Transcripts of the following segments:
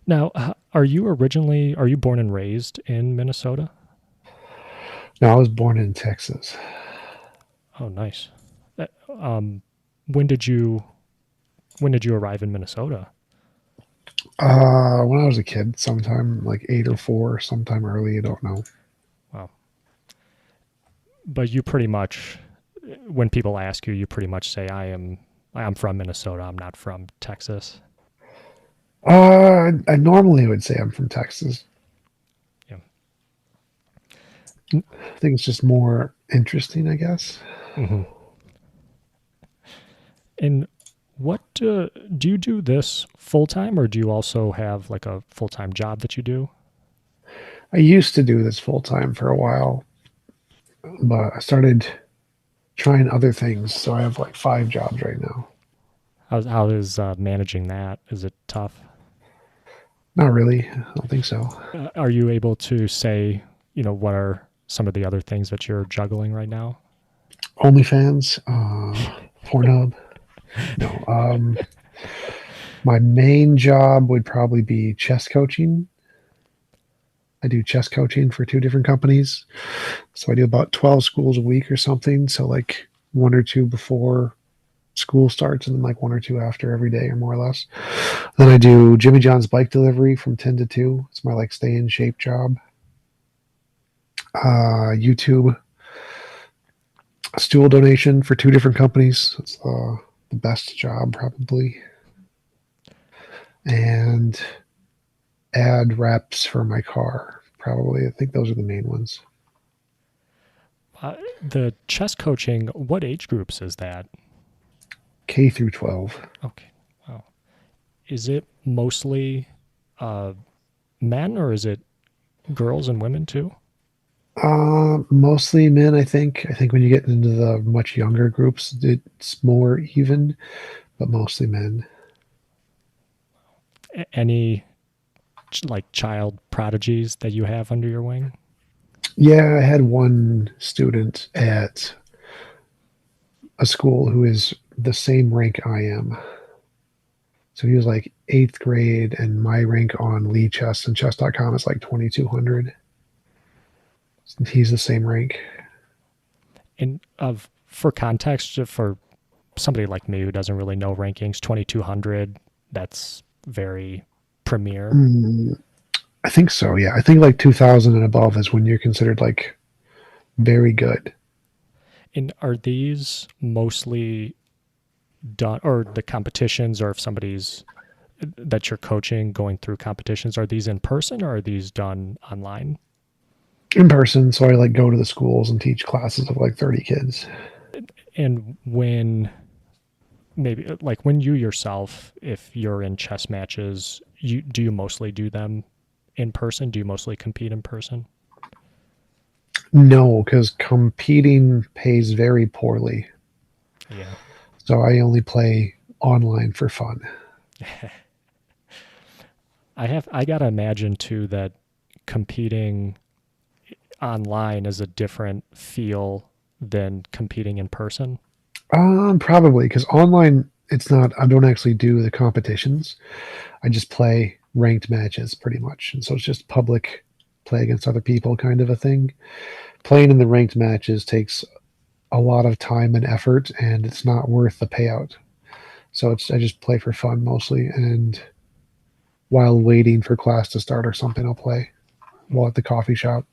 Now, are you born and raised in Minnesota? No, I was born in Texas. Oh, nice. Um, when did you when did you arrive in Minnesota? When I was a kid, sometime like eight or Yeah. four, sometime early, I don't know. Wow. But you pretty much, when people ask you, you pretty much say, I'm from Minnesota. I'm not from Texas." I normally would say I'm from Texas. Yeah. I think it's just more interesting, I guess. Mm-hmm. And what do you do this full time, or do you also have like a full time job that you do? I used to do this full time for a while, but I started trying other things, so I have like five jobs right now. How is managing that? Is it tough? Not really. I don't think so. Are you able to say, what are some of the other things that you're juggling right now? OnlyFans, Pornhub. No. My main job would probably be chess coaching. I do chess coaching for two different companies. So I do about 12 schools a week or something. So like one or two before school starts and then like one or two after every day or more or less. Then I do Jimmy John's bike delivery from 10 to 2. It's my like stay in shape job. YouTube stool donation for two different companies. It's the best job probably. And ad reps for my car. Probably. I think those are the main ones. The chess coaching, what age groups is that? K through 12. Okay. Wow. Is it mostly uh, men, or is it girls and women too? Mostly men, I think. I think when you get into the much younger groups, it's more even, but mostly men. Any like child prodigies that you have under your wing? Yeah, I had one student at a school who is the same rank I am. So he was like eighth grade, and my rank on Lee Chess and chess.com is like 2200. He's the same rank. And of for context, for somebody like me who doesn't really know rankings, 2200, that's very premier. Mm, I think so, yeah. I think like 2000 and above is when you're considered like very good. And are these mostly done, or the competitions, or if somebody's that you're coaching going through competitions, are these in person or are these done online? In person, so I like go to the schools and teach classes of like 30 kids. And when maybe like when you yourself, if you're in chess matches, you mostly do them in person? Do you mostly compete in person? No, because competing pays very poorly. Yeah. So I only play online for fun. I gotta imagine too that competing online is a different feel than competing in person. Probably because online it's not. I don't actually do the competitions. I just play ranked matches pretty much, and so it's just public play against other people kind of a thing. Playing in the ranked matches takes a lot of time and effort, and it's not worth the payout. So it's I just play for fun mostly, and while waiting for class to start or something, I'll play while at the coffee shop.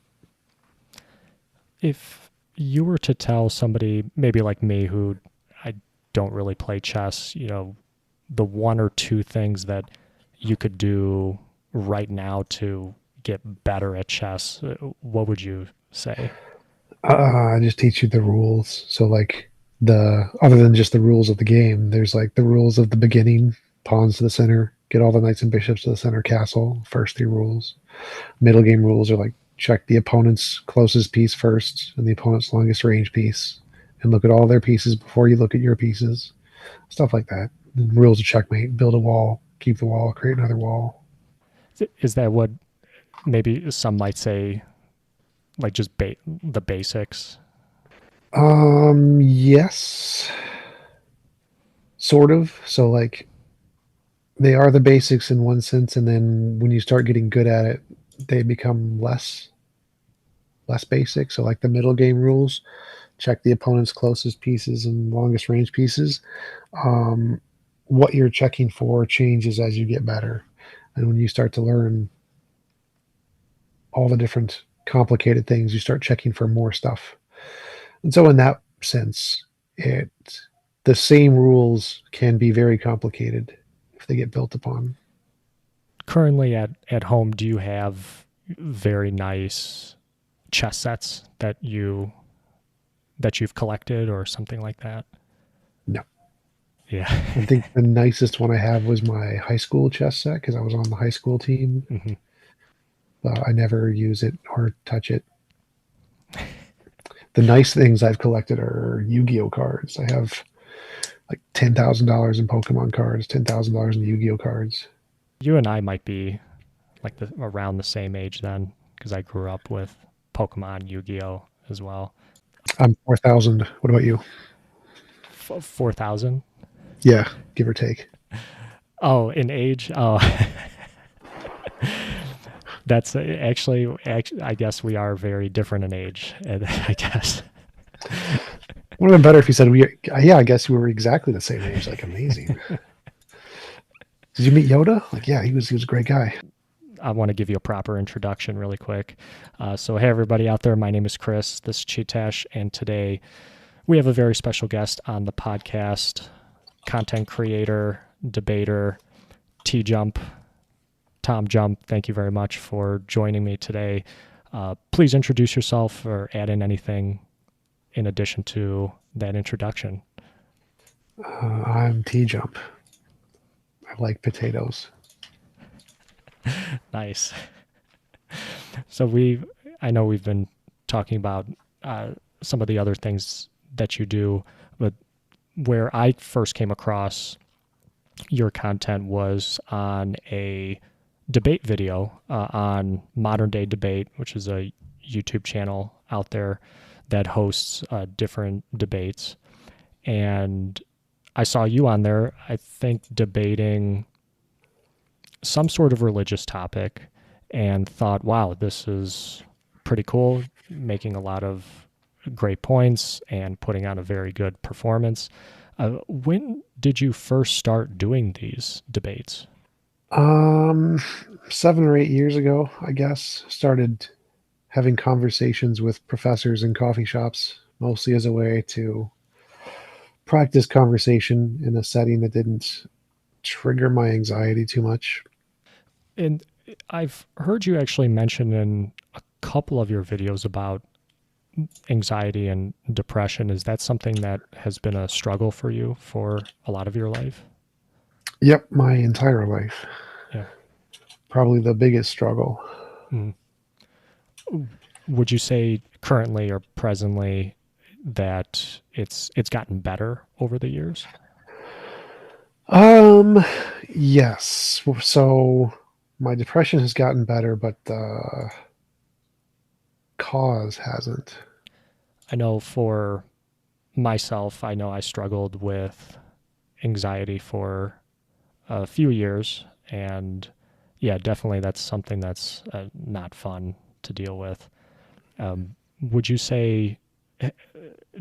If you were to tell somebody, maybe like me, who I don't really play chess, the one or two things that you could do right now to get better at chess, what would you say? I just teach you the rules. So like the other than just the rules of the game, there's like the rules of the beginning, pawns to the center, get all the knights and bishops to the center castle, first three rules. Middle game rules are like check the opponent's closest piece first and the opponent's longest range piece, and look at all their pieces before you look at your pieces. Stuff like that. And rules of checkmate, build a wall, keep the wall, create another wall. Is that what maybe some might say, like just the basics? Yes, sort of. So like They are the basics in one sense, and then when you start getting good at it, they become less basic. So like the middle game rules, check the opponent's closest pieces and longest range pieces. Um, what you're checking for changes as you get better. And when you start to learn all the different complicated things, you start checking for more stuff. And so in that sense, it the same rules can be very complicated if they get built upon. Currently at home, do you have very nice chess sets that you've collected or something like that? No. Yeah. I think the nicest one I have was my high school chess set because I was on the high school team. Hmm. I never use it or touch it. The nice things I've collected are Yu-Gi-Oh cards. I have like $10,000 in Pokemon cards, $10,000 in Yu-Gi-Oh cards. You and I might be like around the same age then, because I grew up with Pokemon, Yu-Gi-Oh as well. I'm 4,000. What about you? 4,000. Yeah, give or take. Oh, in age. Oh, that's actually. I guess we are very different in age. I guess. Would have been better if you said we. Yeah, I guess we were exactly the same age. Like amazing. Did you meet Yoda? Like, yeah, he was a great guy. I want to give you a proper introduction really quick. So, hey, everybody out there, my name is Chris. This is Chee, Tash, and today we have a very special guest on the podcast, content creator, debater, TJump, TJump. Thank you very much for joining me today. Please introduce yourself or add in anything in addition to that introduction. I'm TJump. I like potatoes. Nice. So I know we've been talking about some of the other things that you do, but where I first came across your content was on a debate video on Modern Day Debate, which is a YouTube channel out there that hosts different debates. And I saw you on there, I think, debating some sort of religious topic, and thought, wow, this is pretty cool, making a lot of great points and putting on a very good performance. When did you first start doing these debates? Um, 7 or 8 years ago, I guess, started having conversations with professors in coffee shops, mostly as a way to practice conversation in a setting that didn't trigger my anxiety too much. And I've heard you actually mention in a couple of your videos about anxiety and depression. Is that something that has been a struggle for you for a lot of your life? Yep, my entire life. Yeah. Probably the biggest struggle. Mm. Would you say currently or presently that it's gotten better over the years? Um, yes. So my depression has gotten better, but the cause hasn't. I know for myself, I know I struggled with anxiety for a few years, and yeah, definitely that's something that's not fun to deal with. Would you say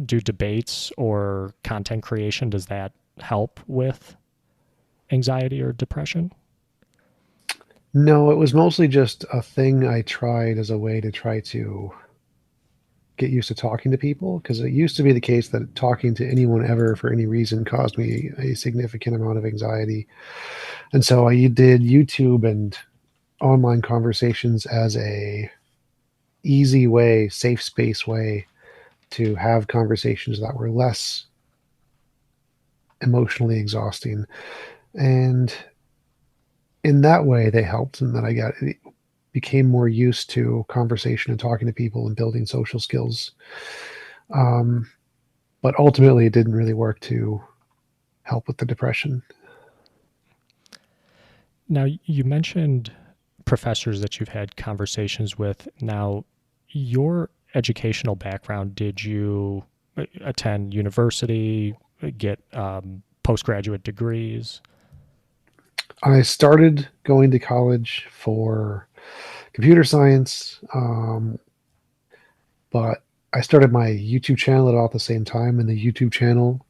do debates or content creation, does that help with anxiety or depression? No, it was mostly just a thing I tried as a way to try to get used to talking to people because it used to be the case that talking to anyone ever for any reason caused me a significant amount of anxiety. And so I did YouTube and online conversations as a easy way, safe space way to have conversations that were less emotionally exhausting. And in that way they helped, and then I got became more used to conversation and talking to people and building social skills. Um, but ultimately, it didn't really work to help with the depression. Now, you mentioned professors that you've had conversations with. Now, your educational background, did you attend university, get postgraduate degrees? I started going to college for computer science, but I started my YouTube channel at all at the same time, and the YouTube channel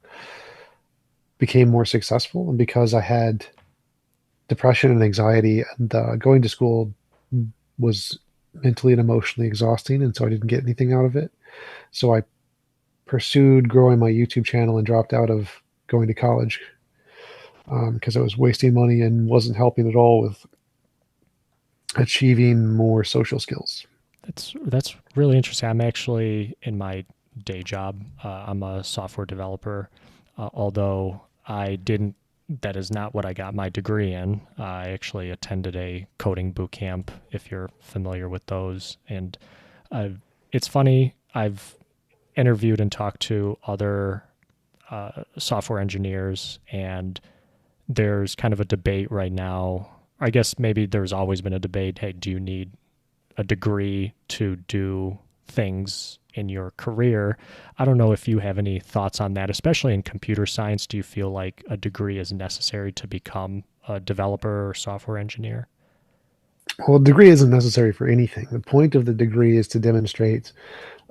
became more successful. And because I had depression and anxiety, and going to school was mentally and emotionally exhausting, and so I didn't get anything out of it. So I pursued growing my YouTube channel and dropped out of going to college because I was wasting money and wasn't helping at all with achieving more social skills. That's really interesting. I'm actually in my day job. I'm a software developer, although I didn't. That is not what I got my degree in. I actually attended a coding boot camp, if you're familiar with those. And it's funny. I've interviewed and talked to other software engineers, and there's kind of a debate right now. I guess maybe there's always been a debate. Hey, do you need a degree to do things in your career? I don't know if you have any thoughts on that, especially in computer science. Do you feel like a degree is necessary to become a developer or software engineer? Well, a degree isn't necessary for anything. The point of the degree is to demonstrate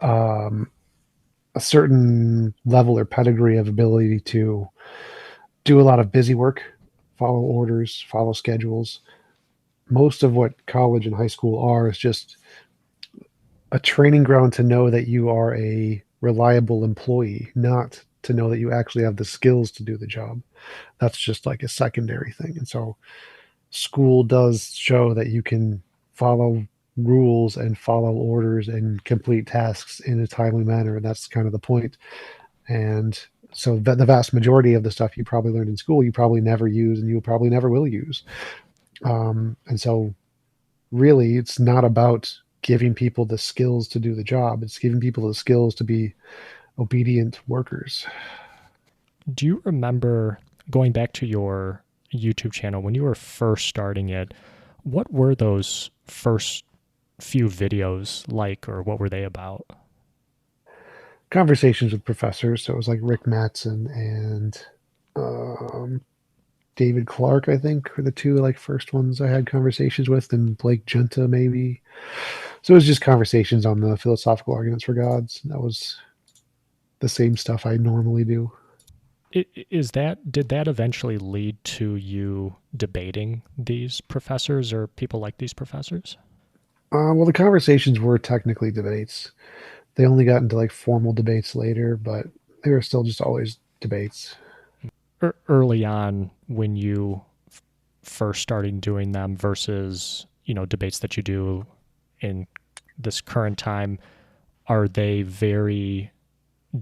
um, a certain level or pedigree of ability to do a lot of busy work, follow orders, follow schedules. Most of what college and high school are is just a training ground to know that you are a reliable employee, not to know that you actually have the skills to do the job. That's just like a secondary thing. And so school does show that you can follow rules and follow orders and complete tasks in a timely manner. And that's kind of the point. And so the vast majority of the stuff you probably learned in school, you probably never use and you probably never will use. And so really it's not about giving people the skills to do the job. It's giving people the skills to be obedient workers. Do you remember going back to your YouTube channel when you were first starting it? What were those first few videos like, or what were they about? Conversations with professors. So it was like Rick Mattson and um, David Clark, I think, were the two like first ones I had conversations with, and Blake Genta maybe. So it was just conversations on the philosophical arguments for gods. That was the same stuff I normally do. Is that, did that eventually lead to you debating these professors or people like these professors? Well, the conversations were technically debates. They only got into like formal debates later, but they were still just always debates. Early on when you first starting doing them versus, debates that you do in this current time, are they very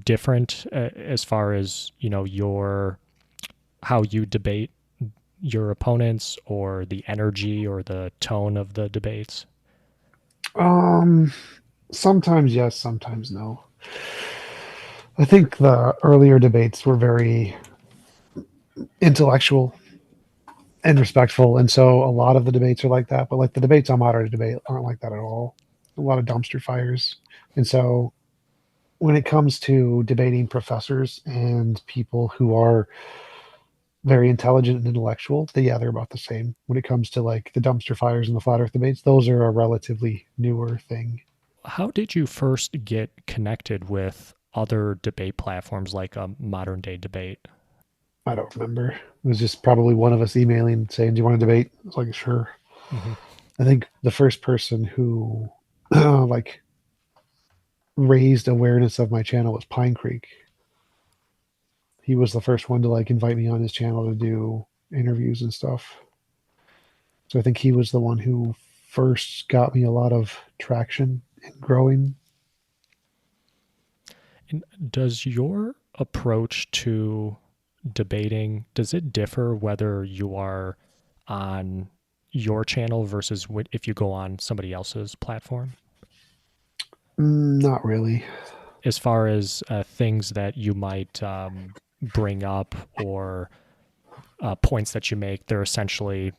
different as far as, your how you debate your opponents, or the energy or the tone of the debates? Um, Sometimes yes, sometimes no. I think the earlier debates were very intellectual and respectful, and so a lot of the debates are like that. But like the debates on modern debate aren't like that at all. A lot of dumpster fires, and so when it comes to debating professors and people who are very intelligent and intellectual, they're about the same. When it comes to like the dumpster fires and the flat earth debates, those are a relatively newer thing. How did you first get connected with other debate platforms like a modern day debate? I don't remember. It was just probably one of us emailing saying, "Do you want to debate?" I was like, "Sure." Hmm. I think the first person who like raised awareness of my channel was Pine Creek. He was the first one to like invite me on his channel to do interviews and stuff. So I think he was the one who first got me a lot of traction and growing. And does your approach to debating, does it differ whether you are on your channel versus if you go on somebody else's platform, Not really. as far as things that you might bring up, or points that you make? They're essentially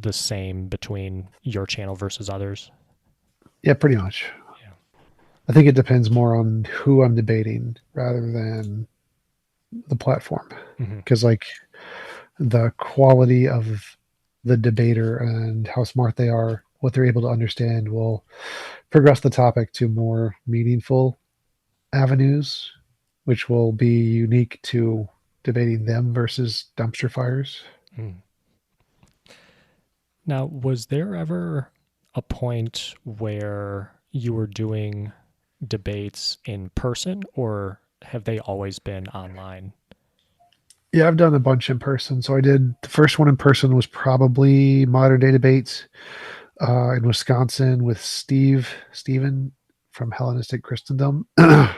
the same between your channel versus others? Yeah, pretty much. Yeah. I think it depends more on who I'm debating rather than the platform. Hmm. Because like the quality of the debater and how smart they are, what they're able to understand will progress the topic to more meaningful avenues, which will be unique to debating them versus dumpster fires. Mm. Now, was there ever a point where you were doing debates in person, or have they always been online? Yeah, I've done a bunch in person. So I did the first one in person was probably modern day debates in Wisconsin with Stephen from Hellenistic Christendom. And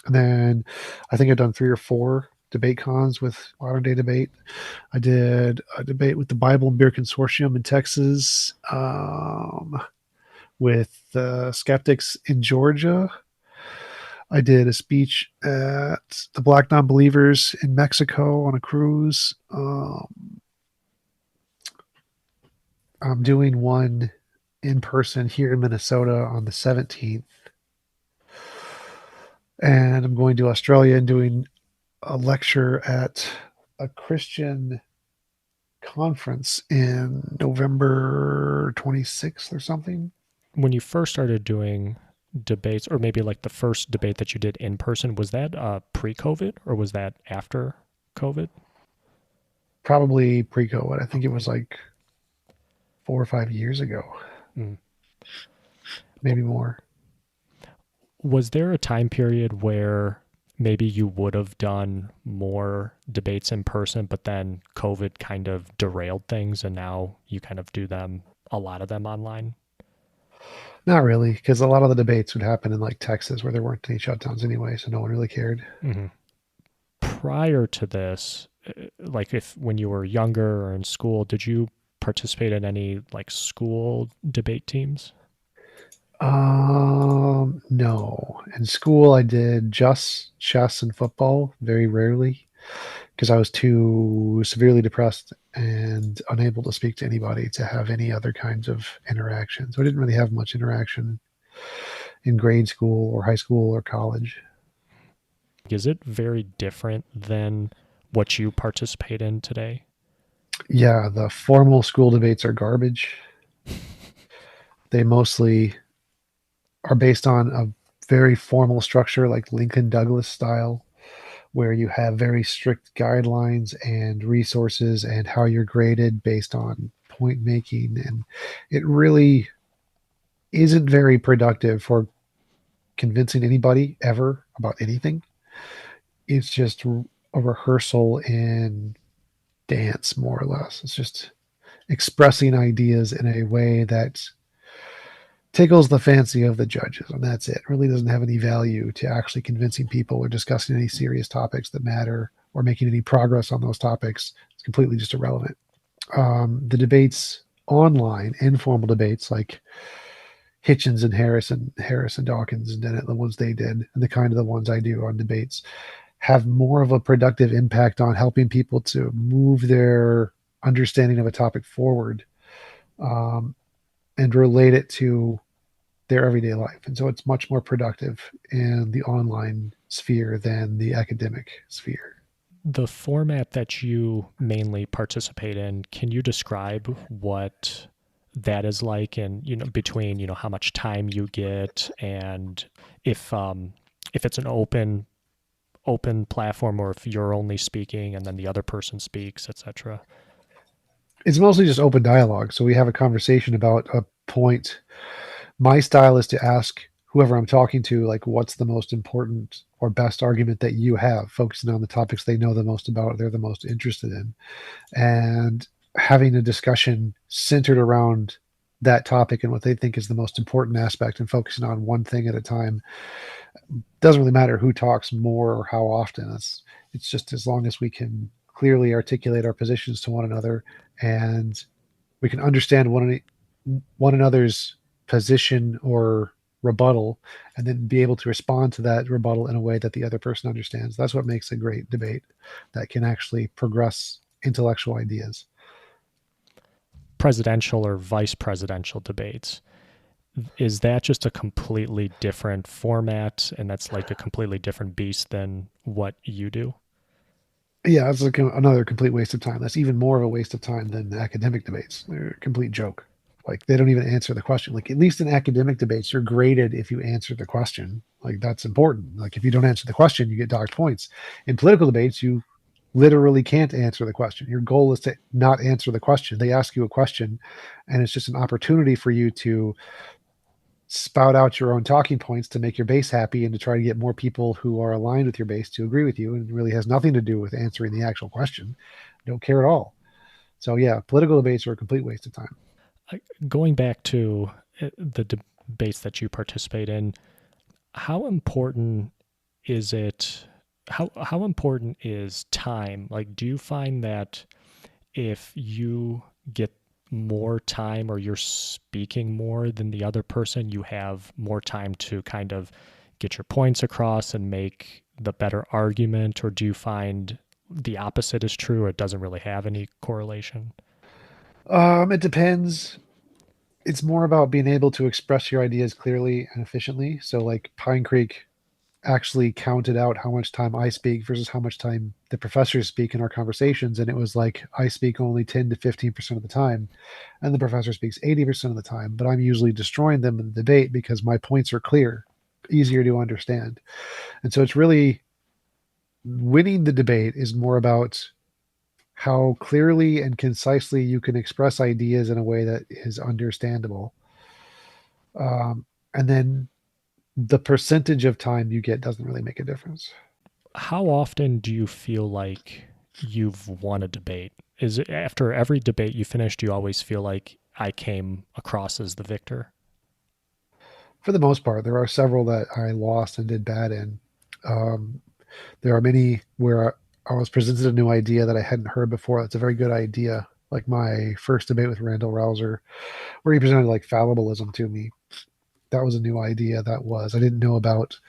then I think I've done 3 or 4 debate cons with modern day debate. I did a debate with the Bible and Beer Consortium in Texas, with skeptics in Georgia. I did a speech at the Black Non-Believers in Mexico on a cruise. I'm doing one in person here in Minnesota on the 17th. And I'm going to Australia and doing a lecture at a Christian conference in November 26th or something. When you first started doing debates, or maybe like the first debate that you did in person, was that pre-COVID or was that after COVID? Probably pre-COVID. I think it was like 4 or 5 years ago, Mm. maybe more. Was there a time period where maybe you would have done more debates in person, but then COVID kind of derailed things and now you kind of do them, a lot of them online? Not really, because a lot of the debates would happen in like Texas where there weren't any shutdowns anyway, so no one really cared. Mm-hmm. Prior to this, like if when you were younger or in school, did you participate in any like school debate teams? No. In school, I did just chess and football very rarely because I was too severely depressed and unable to speak to anybody to have any other kinds of interaction. So I didn't really have much interaction in grade school or high school or college. Is it very different than what you participate in today? Yeah, the formal school debates are garbage. They mostly are based on a very formal structure like Lincoln Douglas style, where you have very strict guidelines and resources and how you're graded based on point making. And it really isn't very productive for convincing anybody ever about anything. It's just a rehearsal in dance, more or less. It's just expressing ideas in a way that tickles the fancy of the judges, and that's it. It really doesn't have any value to actually convincing people or discussing any serious topics that matter or making any progress on those topics. It's completely just irrelevant. The debates online, informal debates like Hitchens and Harris and Dawkins and Dennett, the ones they did, and the kind of the ones I do on debates, have more of a productive impact on helping people to move their understanding of a topic forward, um, and relate it to their everyday life. And so it's much more productive in the online sphere than the academic sphere. The format that you mainly participate in, can you describe what that is like, and between how much time you get, and if it's an open platform, or if you're only speaking and then the other person speaks, etc.? It's mostly just open dialogue. So we have a conversation about a point. My style is to ask whoever I'm talking to, like, what's the most important or best argument that you have, focusing on the topics they know the most about, they're the most interested in, and having a discussion centered around that topic and what they think is the most important aspect and focusing on one thing at a time. Doesn't really matter who talks more or how often. It's just as long as we can clearly articulate our positions to one another and we can understand one another's position or rebuttal and then be able to respond to that rebuttal in a way that the other person understands. That's what makes a great debate, that can actually progress intellectual ideas. Presidential or vice presidential debates, is that just a completely different format, and that's like a completely different beast than what you do? Yeah, it's like another complete waste of time. That's even more of a waste of time than academic debates. They're a complete joke. Like they don't even answer the question. Like at least in academic debates, you're graded if you answer the question. Like that's important. Like if you don't answer the question, you get docked points. In political debates, you literally can't answer the question. Your goal is to not answer the question. They ask you a question, and it's just an opportunity for you to spout out your own talking points to make your base happy and to try to get more people who are aligned with your base to agree with you. And it really has nothing to do with answering the actual question. Don't care at all. So yeah, political debates are a complete waste of time. Going back to the debates that you participate in, how important is it? How important is time? Like, do you find that if you get more time or you're speaking more than the other person, you have more time to kind of get your points across and make the better argument? Or do you find the opposite is true or it doesn't really have any correlation? It depends. It's more about being able to express your ideas clearly and efficiently. So like Pine Creek actually counted out how much time I speak versus how much time the professors speak in our conversations. And it was like I speak only 10 to 15% of the time, and the professor speaks 80% of the time. But I'm usually destroying them in the debate because my points are clear, easier to understand. And so it's really winning the debate is more about how clearly and concisely you can express ideas in a way that is understandable. And then the percentage of time you get doesn't really make a difference. How often do you feel like you've won a debate? Is it after every debate you finished, do you always feel like I came across as the victor? For the most part, there are several that I lost and did bad in. Um, there are many where I was presented a new idea that I hadn't heard before. That's a very good idea. Like my first debate with Randall Rouser, where he presented like fallibilism to me. That was a new idea that was I didn't know about,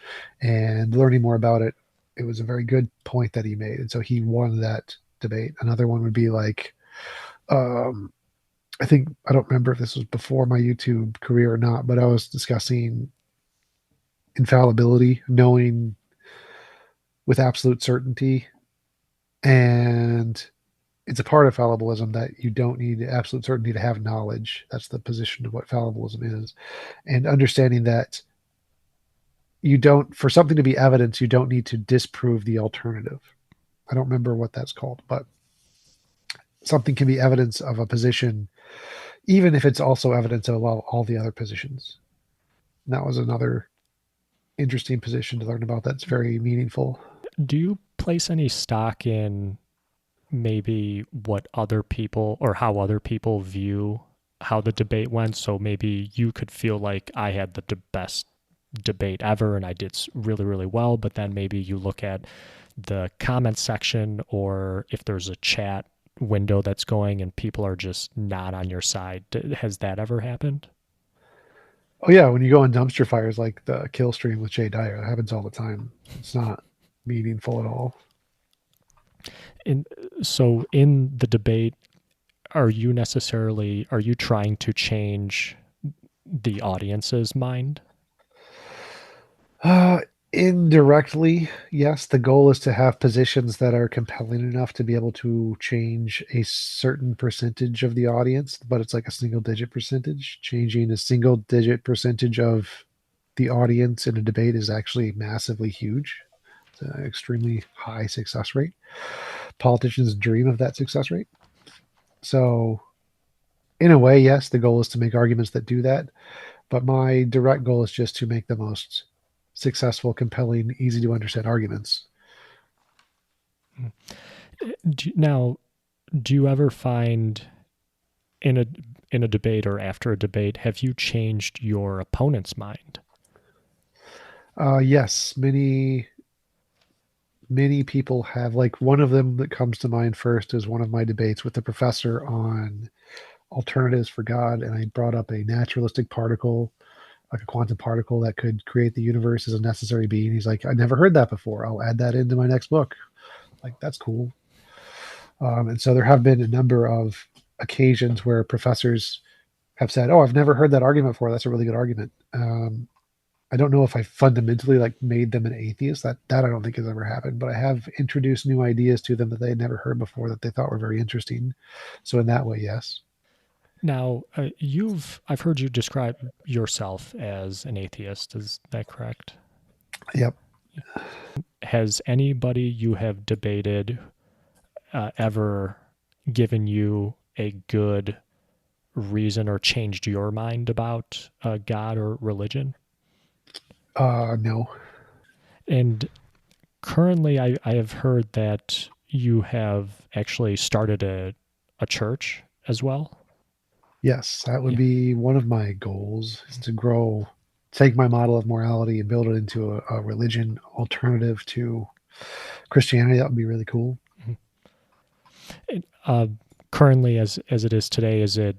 and learning more about it, it was a very good point that he made, and so he won that debate. Another one would be like, um, I think I don't remember if this was before my YouTube career or not, but I was discussing infallibility, knowing with absolute certainty, and it's a part of fallibilism that you don't need absolute certainty to have knowledge. That's the position of what fallibilism is, and understanding that you don't, for something to be evidence, you don't need to disprove the alternative. I don't remember what that's called, but something can be evidence of a position, even if it's also evidence of all the other positions. And that was another interesting position to learn about. That's very meaningful. Do you place any stock in maybe what other people or how other people view how the debate went? So maybe you could feel like I had the best debate ever and I did really, really well, but then maybe you look at the comment section or if there's a chat window that's going and people are just not on your side. Has that ever happened? Oh yeah, when you go on dumpster fires like the kill stream with Jay Dyer, that happens all the time. It's not meaningful at all. And so in the debate, are you trying to change the audience's mind? Uh, Indirectly, yes. The goal is to have positions that are compelling enough to be able to change a certain percentage of the audience, but it's like a single digit percentage. Changing a single digit percentage of the audience in a debate is actually massively huge. It's an extremely high success rate. Politicians dream of that success rate. So, in a way, yes, the goal is to make arguments that do that. But my direct goal is just to make the most successful, compelling, easy to understand arguments. Now, do you ever find in a debate or after a debate, have you changed your opponent's mind? Yes, many people have. Like one of them that comes to mind first is one of my debates with the professor on alternatives for God, and I brought up a naturalistic particle, like a quantum particle that could create the universe as a necessary being. He's like, I never heard that before. I'll add that into my next book. Like that's cool. And so there have been a number of occasions where professors have said, "Oh, I've never heard that argument before. That's a really good argument." I don't know if I fundamentally like made them an atheist. That I don't think has ever happened, but I have introduced new ideas to them that they had never heard before that they thought were very interesting. So in that way, yes. Now, I've heard you describe yourself as an atheist. Is that correct? Yep. Has anybody you have debated ever given you a good reason or changed your mind about God or religion? No. And currently, I have heard that you have actually started a church as well. Yes, that would Yeah. be one of my goals is to grow, take my model of morality and build it into a religion alternative to Christianity. That would be really cool. Mhm. And, currently, as it is today, is it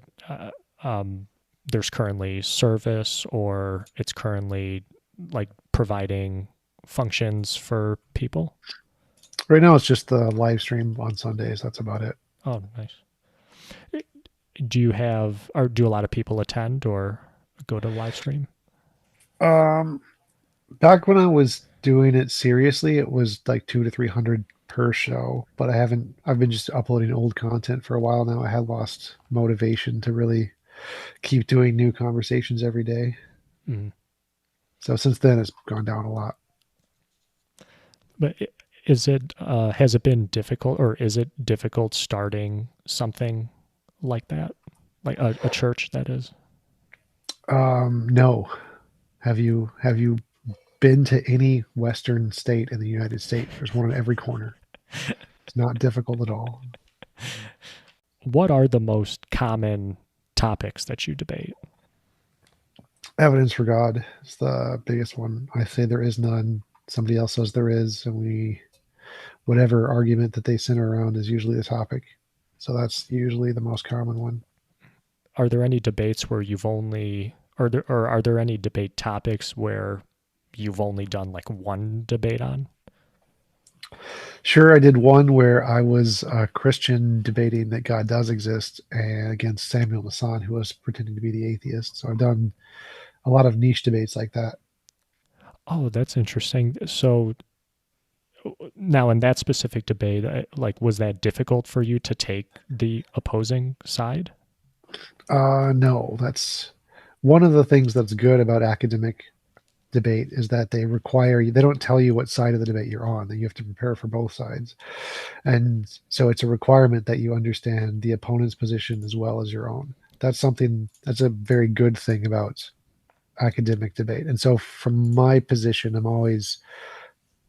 there's currently service, or it's currently like providing functions for people? Right now, it's just the live stream on Sundays. That's about it. Oh, nice. Do you have, or do a lot of people attend or go to live stream? Um, Back when I was doing it seriously, it was like 200 to 300 per show. But I haven't. I've been just uploading old content for a while now. I had lost motivation to really keep doing new conversations every day. Mm. So since then, it's gone down a lot. But is it, has it been difficult, or is it difficult starting something like that? Like a church, that is? No. Have you been to any Western state in the United States? There's one in every corner. It's not difficult at all. What are the most common topics that you debate? Evidence for God is the biggest one. I say there is none. Somebody else says there is, and whatever argument that they center around is usually the topic. So that's usually the most common one. Are there any debates where you've only, or are there any debate topics where you've only done like one debate on? Sure, I did one where I was a Christian debating that God does exist and against Samuel Masson, who was pretending to be the atheist. So I've done a lot of niche debates like that. Oh, that's interesting. So now in that specific debate, like, was that difficult for you to take the opposing side? No, that's one of the things that's good about academic debate is that they don't tell you what side of the debate you're on, that you have to prepare for both sides. And so it's a requirement that you understand the opponent's position as well as your own. That's a very good thing about academic debate. And so from my position, I'm always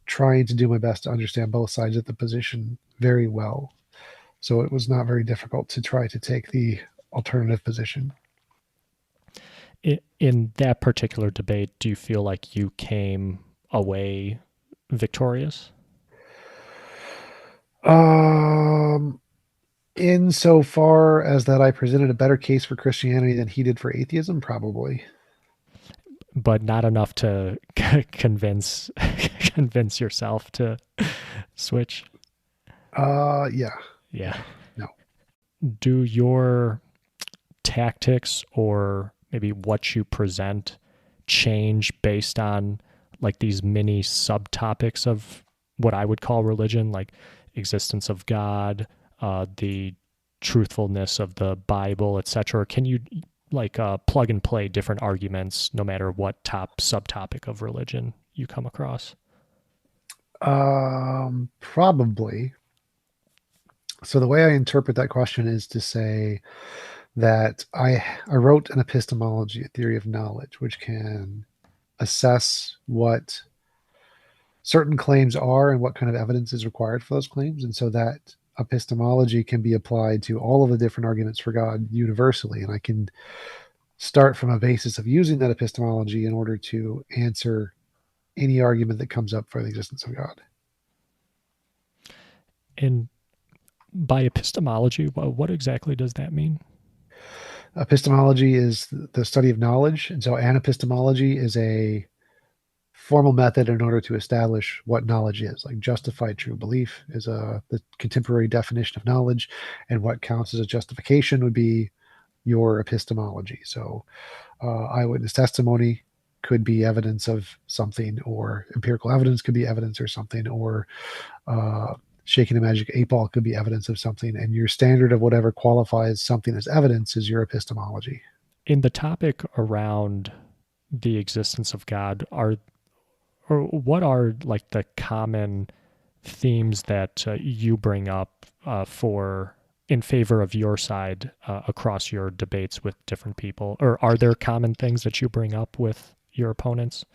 trying to do my best to understand both sides of the position very well. So it was not very difficult to try to take the alternative position. In that particular debate, do you feel like you came away victorious? Um, Insofar as that I presented a better case for Christianity than he did for atheism, probably. But not enough to convince convince yourself to switch. Yeah, Yeah. no. Do your tactics, or maybe what you present, change based on like these mini subtopics of what I would call religion, like existence of God, the truthfulness of the Bible, etc.? Can you like plug and play different arguments no matter what top subtopic of religion you come across? Probably. So the way I interpret that question is to say that I wrote an epistemology, a theory of knowledge, which can assess what certain claims are and what kind of evidence is required for those claims. And so that epistemology can be applied to all of the different arguments for God universally. And I can start from a basis of using that epistemology in order to answer any argument that comes up for the existence of God. And by epistemology, what exactly does that mean? Epistemology is the study of knowledge. And so anepistemology is a formal method in order to establish what knowledge is. Like justified true belief is the contemporary definition of knowledge, and what counts as a justification would be your epistemology. So eyewitness testimony could be evidence of something, or empirical evidence could be evidence or something, or uh, shaking a magic 8 ball could be evidence of something. And your standard of whatever qualifies something as evidence is your epistemology. In the topic around the existence of God, what are like the common themes that you bring up for in favor of your side across your debates with different people? Or are there common things that you bring up with your opponents?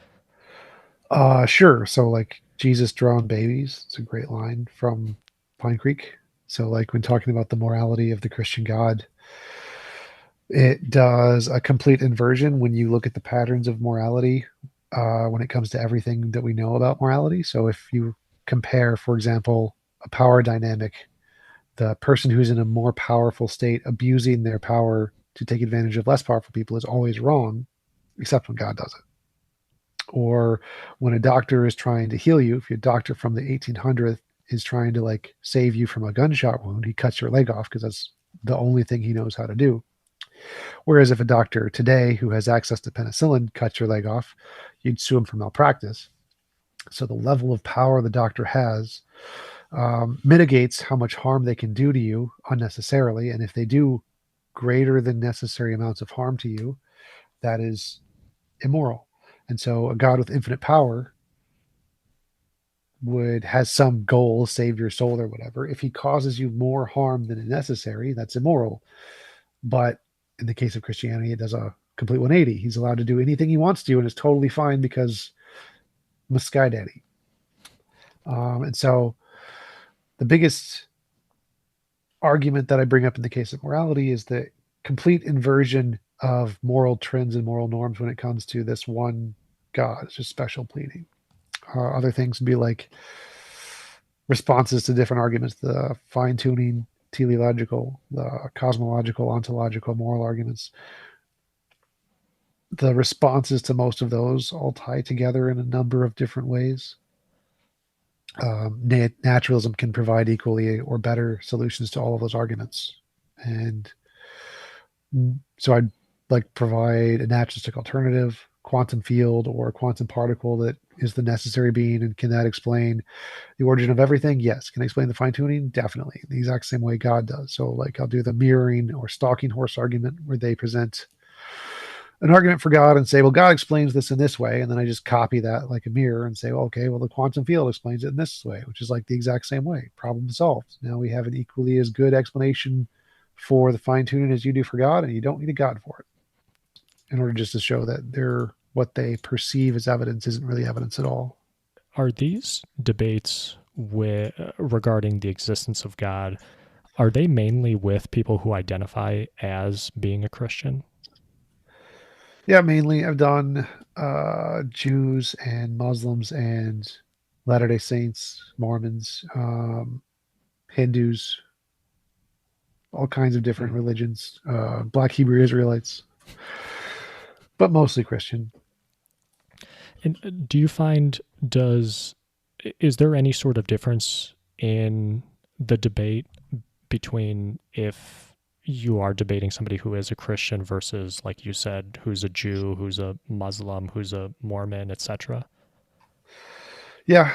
Sure. So, like, Jesus drawn babies, it's a great line from Pine Creek. So, like, when talking about the morality of the Christian God, it does a complete inversion when you look at the patterns of morality when it comes to everything that we know about morality. So, if you compare, for example, a power dynamic, the person who's in a more powerful state abusing their power to take advantage of less powerful people is always wrong, except when God does it. Or when a doctor is trying to heal you, if your doctor from the 1800s is trying to like save you from a gunshot wound, he cuts your leg off because that's the only thing he knows how to do. Whereas if a doctor today who has access to penicillin cuts your leg off, you'd sue him for malpractice. So the level of power the doctor has mitigates how much harm they can do to you unnecessarily. And if they do greater than necessary amounts of harm to you, that is immoral. And so a God with infinite power would has some goal, save your soul or whatever. If he causes you more harm than is necessary, that's immoral. But in the case of Christianity, it does a complete 180. He's allowed to do anything he wants to, and it's totally fine because I'm a sky daddy. And so the biggest argument that I bring up in the case of morality is the complete inversion of moral trends and moral norms when it comes to this one God. It's just special pleading. Other things would be like responses to different arguments, the fine tuning, teleological, the cosmological, ontological, moral arguments. The responses to most of those all tie together in a number of different ways. Naturalism can provide equally or better solutions to all of those arguments. And so I'd like provide a naturalistic alternative, quantum field or quantum particle that is the necessary being, and can that explain the origin of everything? Yes. Can I explain the fine tuning? Definitely. The exact same way God does. So like I'll do the mirroring or stalking horse argument where they present an argument for God and say, well, God explains this in this way. And then I just copy that like a mirror and say, well, okay, well, the quantum field explains it in this way, which is like the exact same way. Problem solved. Now we have an equally as good explanation for the fine tuning as you do for God, and you don't need a God for it in order just to show that they're what they perceive as evidence isn't really evidence at all. Are these debates regarding the existence of God, are they mainly with people who identify as being a Christian? Yeah, mainly I've done Jews and Muslims and Latter-day Saints, Mormons, Hindus, all kinds of different religions, Black Hebrew Israelites, but mostly Christian. And do you find is there any sort of difference in the debate between if you are debating somebody who is a Christian versus, like you said, who's a Jew, who's a Muslim, who's a Mormon, etc.? Yeah,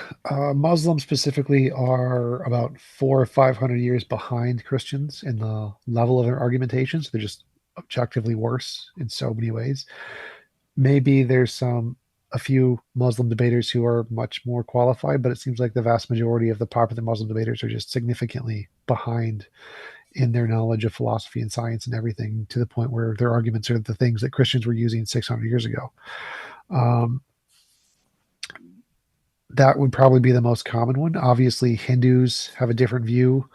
Muslims specifically are about 400 or 500 years behind Christians in the level of their argumentation. So they're just objectively worse in so many ways. Maybe there's a few Muslim debaters who are much more qualified, but it seems like the vast majority of the popular Muslim debaters are just significantly behind in their knowledge of philosophy and science and everything, to the point where their arguments are the things that Christians were using 600 years ago. Um, that would probably be the most common one. Obviously, Hindus have a different view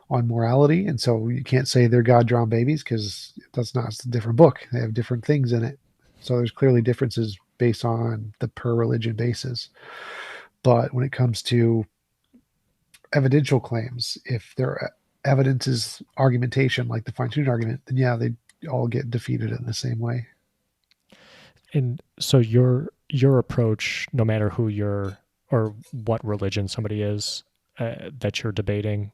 on morality, and so you can't say they're God-drawn babies because that's not, it's a different book. They have different things in it. So there's clearly differences based on the per religion basis. But when it comes to evidential claims, if their evidence is argumentation, like the fine-tuned argument, then yeah, they all get defeated in the same way. And so your approach, no matter who you're or what religion somebody is that you're debating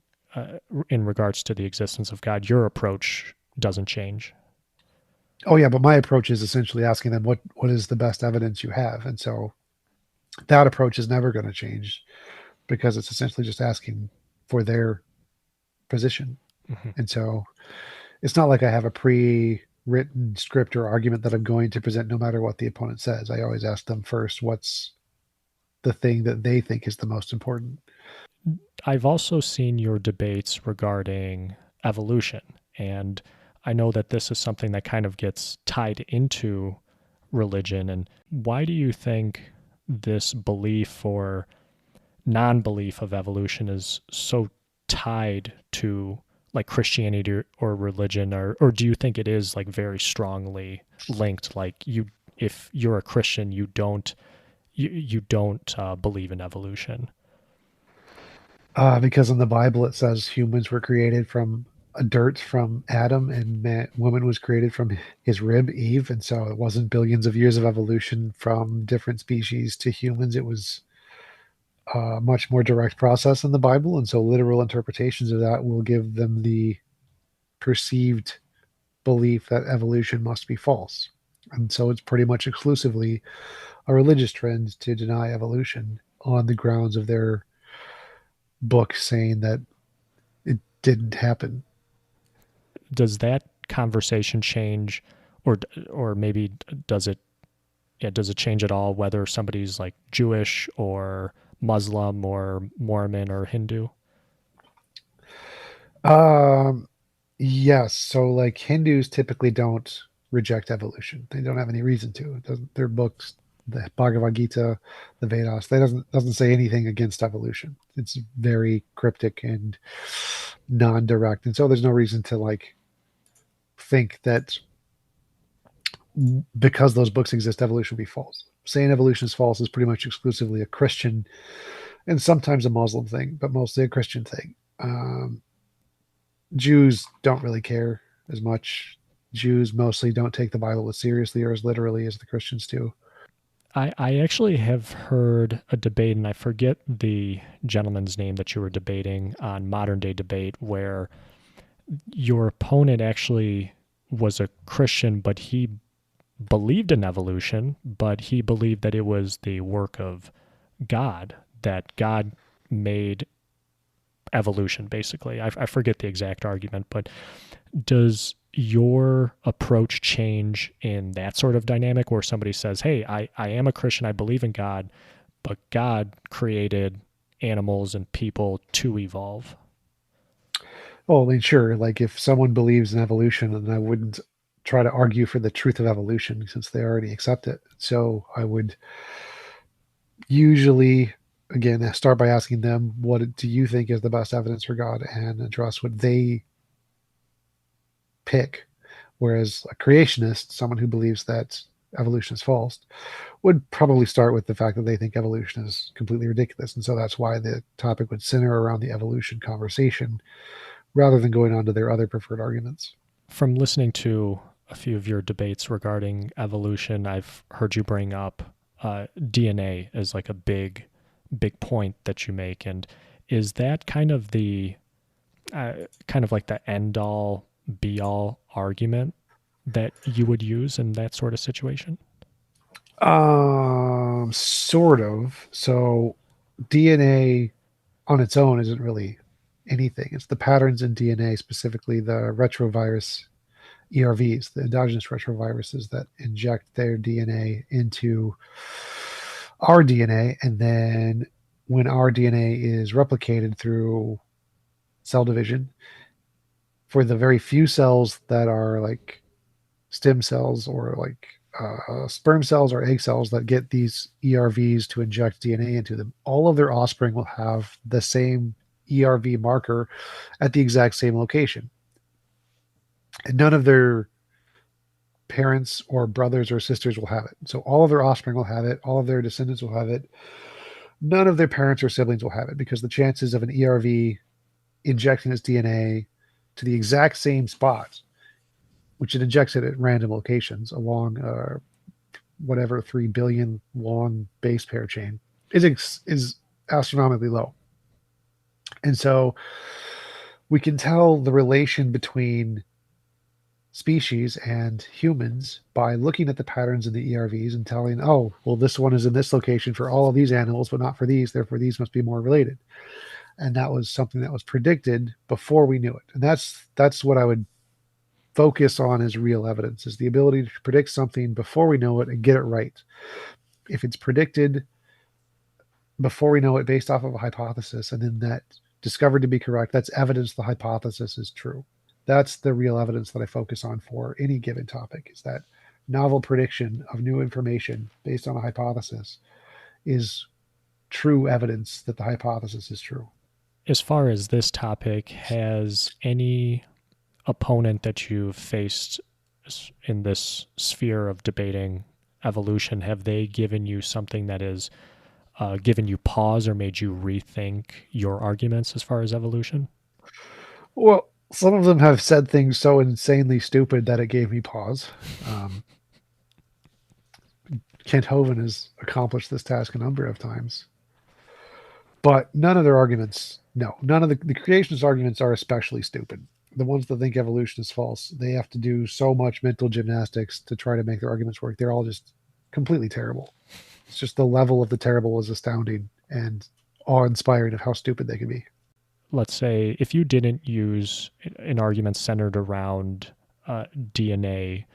in regards to the existence of God, your approach doesn't change. Oh yeah, but my approach is essentially asking them what is the best evidence you have, and so that approach is never going to change because it's essentially just asking for their position. Mhm. And so it's not like I have a pre-written script or argument that I'm going to present no matter what the opponent says. I always ask them first, what's the thing that they think is the most important. I've also seen your debates regarding evolution, and I know that this is something that kind of gets tied into religion. And why do you think this belief or non belief of evolution is so tied to like Christianity or religion, or do you think it is like very strongly linked? Like you, if you're a Christian, you don't believe in evolution. Because in the Bible it says humans were created from a dirt from Adam, and woman was created from his rib, Eve. And so it wasn't billions of years of evolution from different species to humans. It was a much more direct process in the Bible. And so literal interpretations of that will give them the perceived belief that evolution must be false. And so it's pretty much exclusively a religious trend to deny evolution on the grounds of their book saying that it didn't happen. Does that conversation change, or maybe does it? Yeah, does it change at all whether somebody's like Jewish or Muslim or Mormon or Hindu? Um, yes. So, like, Hindus typically don't reject evolution. They don't have any reason to. It doesn't, their books, the Bhagavad Gita, the Vedas, they doesn't say anything against evolution. It's very cryptic and non-direct, and so there's no reason to like think that because those books exist, evolution will be false. Saying evolution is false is pretty much exclusively a Christian and sometimes a Muslim thing, but mostly a Christian thing. Jews don't really care as much. Jews mostly don't take the Bible as seriously or as literally as the Christians do. I actually have heard a debate, and I forget the gentleman's name that you were debating on Modern Day Debate, where your opponent actually was a Christian, but he believed in evolution, but he believed that it was the work of God, that God made evolution, basically. I forget the exact argument, but does your approach change in that sort of dynamic where somebody says, hey, I am a Christian, I believe in God, but God created animals and people to evolve? Oh, I mean, sure. Like if someone believes in evolution, then I wouldn't try to argue for the truth of evolution since they already accept it. So I would usually, again, start by asking them, what do you think is the best evidence for God, and address what they pick. Whereas a creationist, someone who believes that evolution is false, would probably start with the fact that they think evolution is completely ridiculous. And so that's why the topic would center around the evolution conversation rather than going on to their other preferred arguments. From listening to a few of your debates regarding evolution, I've heard you bring up DNA as like a big point that you make. And is that kind of the kind of like the end all be all argument that you would use in that sort of situation? Sort of. So DNA on its own isn't really anything. It's the patterns in DNA, specifically the retrovirus ERVs, the endogenous retroviruses that inject their DNA into our DNA. And then when our DNA is replicated through cell division, for the very few cells that are like stem cells or like sperm cells or egg cells that get these ERVs to inject DNA into them, all of their offspring will have the same ERV marker at the exact same location. And none of their parents or brothers or sisters will have it. So all of their offspring will have it, all of their descendants will have it. None of their parents or siblings will have it because the chances of an ERV injecting its DNA to the exact same spot, which it injects it at random locations along whatever 3 billion long base pair chain, is astronomically low. And so we can tell the relation between species and humans by looking at the patterns in the ERVs and telling, oh, well, this one is in this location for all of these animals, but not for these. Therefore, these must be more related. And that was something that was predicted before we knew it. And that's what I would focus on as real evidence, is the ability to predict something before we know it and get it right. If it's predicted before we know it based off of a hypothesis and then that discovered to be correct, that's evidence the hypothesis is true. That's the real evidence that I focus on for any given topic, is that novel prediction of new information based on a hypothesis is true evidence that the hypothesis is true. As far as this topic, has any opponent that you've faced in this sphere of debating evolution, have they given you something that is given you pause or made you rethink your arguments as far as evolution? Well, some of them have said things so insanely stupid that it gave me pause. Kent Hovind has accomplished this task a number of times. But none of their arguments, no, none of the creationist arguments are especially stupid. The ones that think evolution is false, they have to do so much mental gymnastics to try to make their arguments work. They're all just completely terrible. It's just the level of the terrible is astounding and awe-inspiring of how stupid they can be. Let's say if you didn't use an argument centered around DNA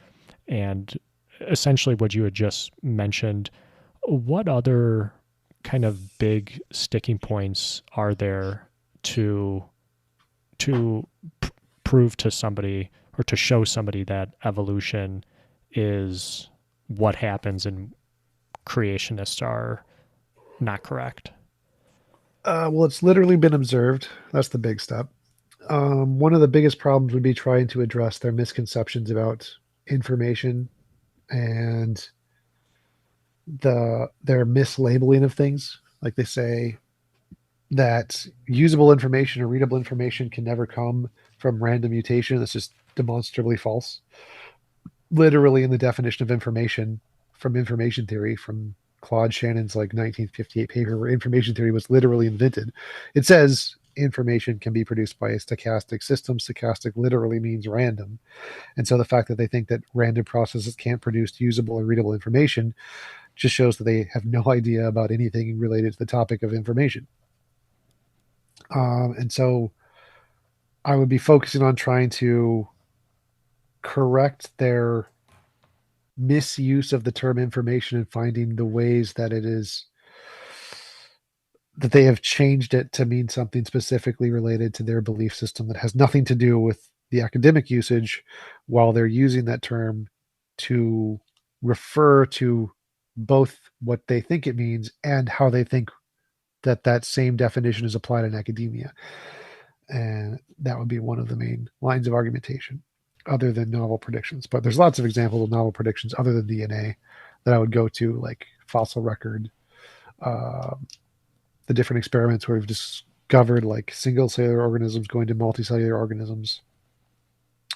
and essentially what you had just mentioned, what other kind of big sticking points are there to prove to somebody or to show somebody that evolution is what happens and creationists are not correct? Well, it's literally been observed. That's the big step. One of the biggest problems would be trying to address their misconceptions about information and their mislabeling of things. Like they say that usable information or readable information can never come from random mutation. That's just demonstrably false. Literally, in the definition of information from information theory, from Claude Shannon's like 1958 paper where information theory was literally invented, it says information can be produced by a stochastic system. Stochastic literally means random. And so the fact that they think that random processes can't produce usable or readable information just shows that they have no idea about anything related to the topic of information. And so I would be focusing on trying to correct their misuse of the term information and finding the ways that it is that they have changed it to mean something specifically related to their belief system that has nothing to do with the academic usage, while they're using that term to refer to both what they think it means and how they think that that same definition is applied in academia. And that would be one of the main lines of argumentation, other than novel predictions. But there's lots of examples of novel predictions other than DNA that I would go to, like fossil record, the different experiments where we've discovered like single cellular organisms going to multicellular organisms.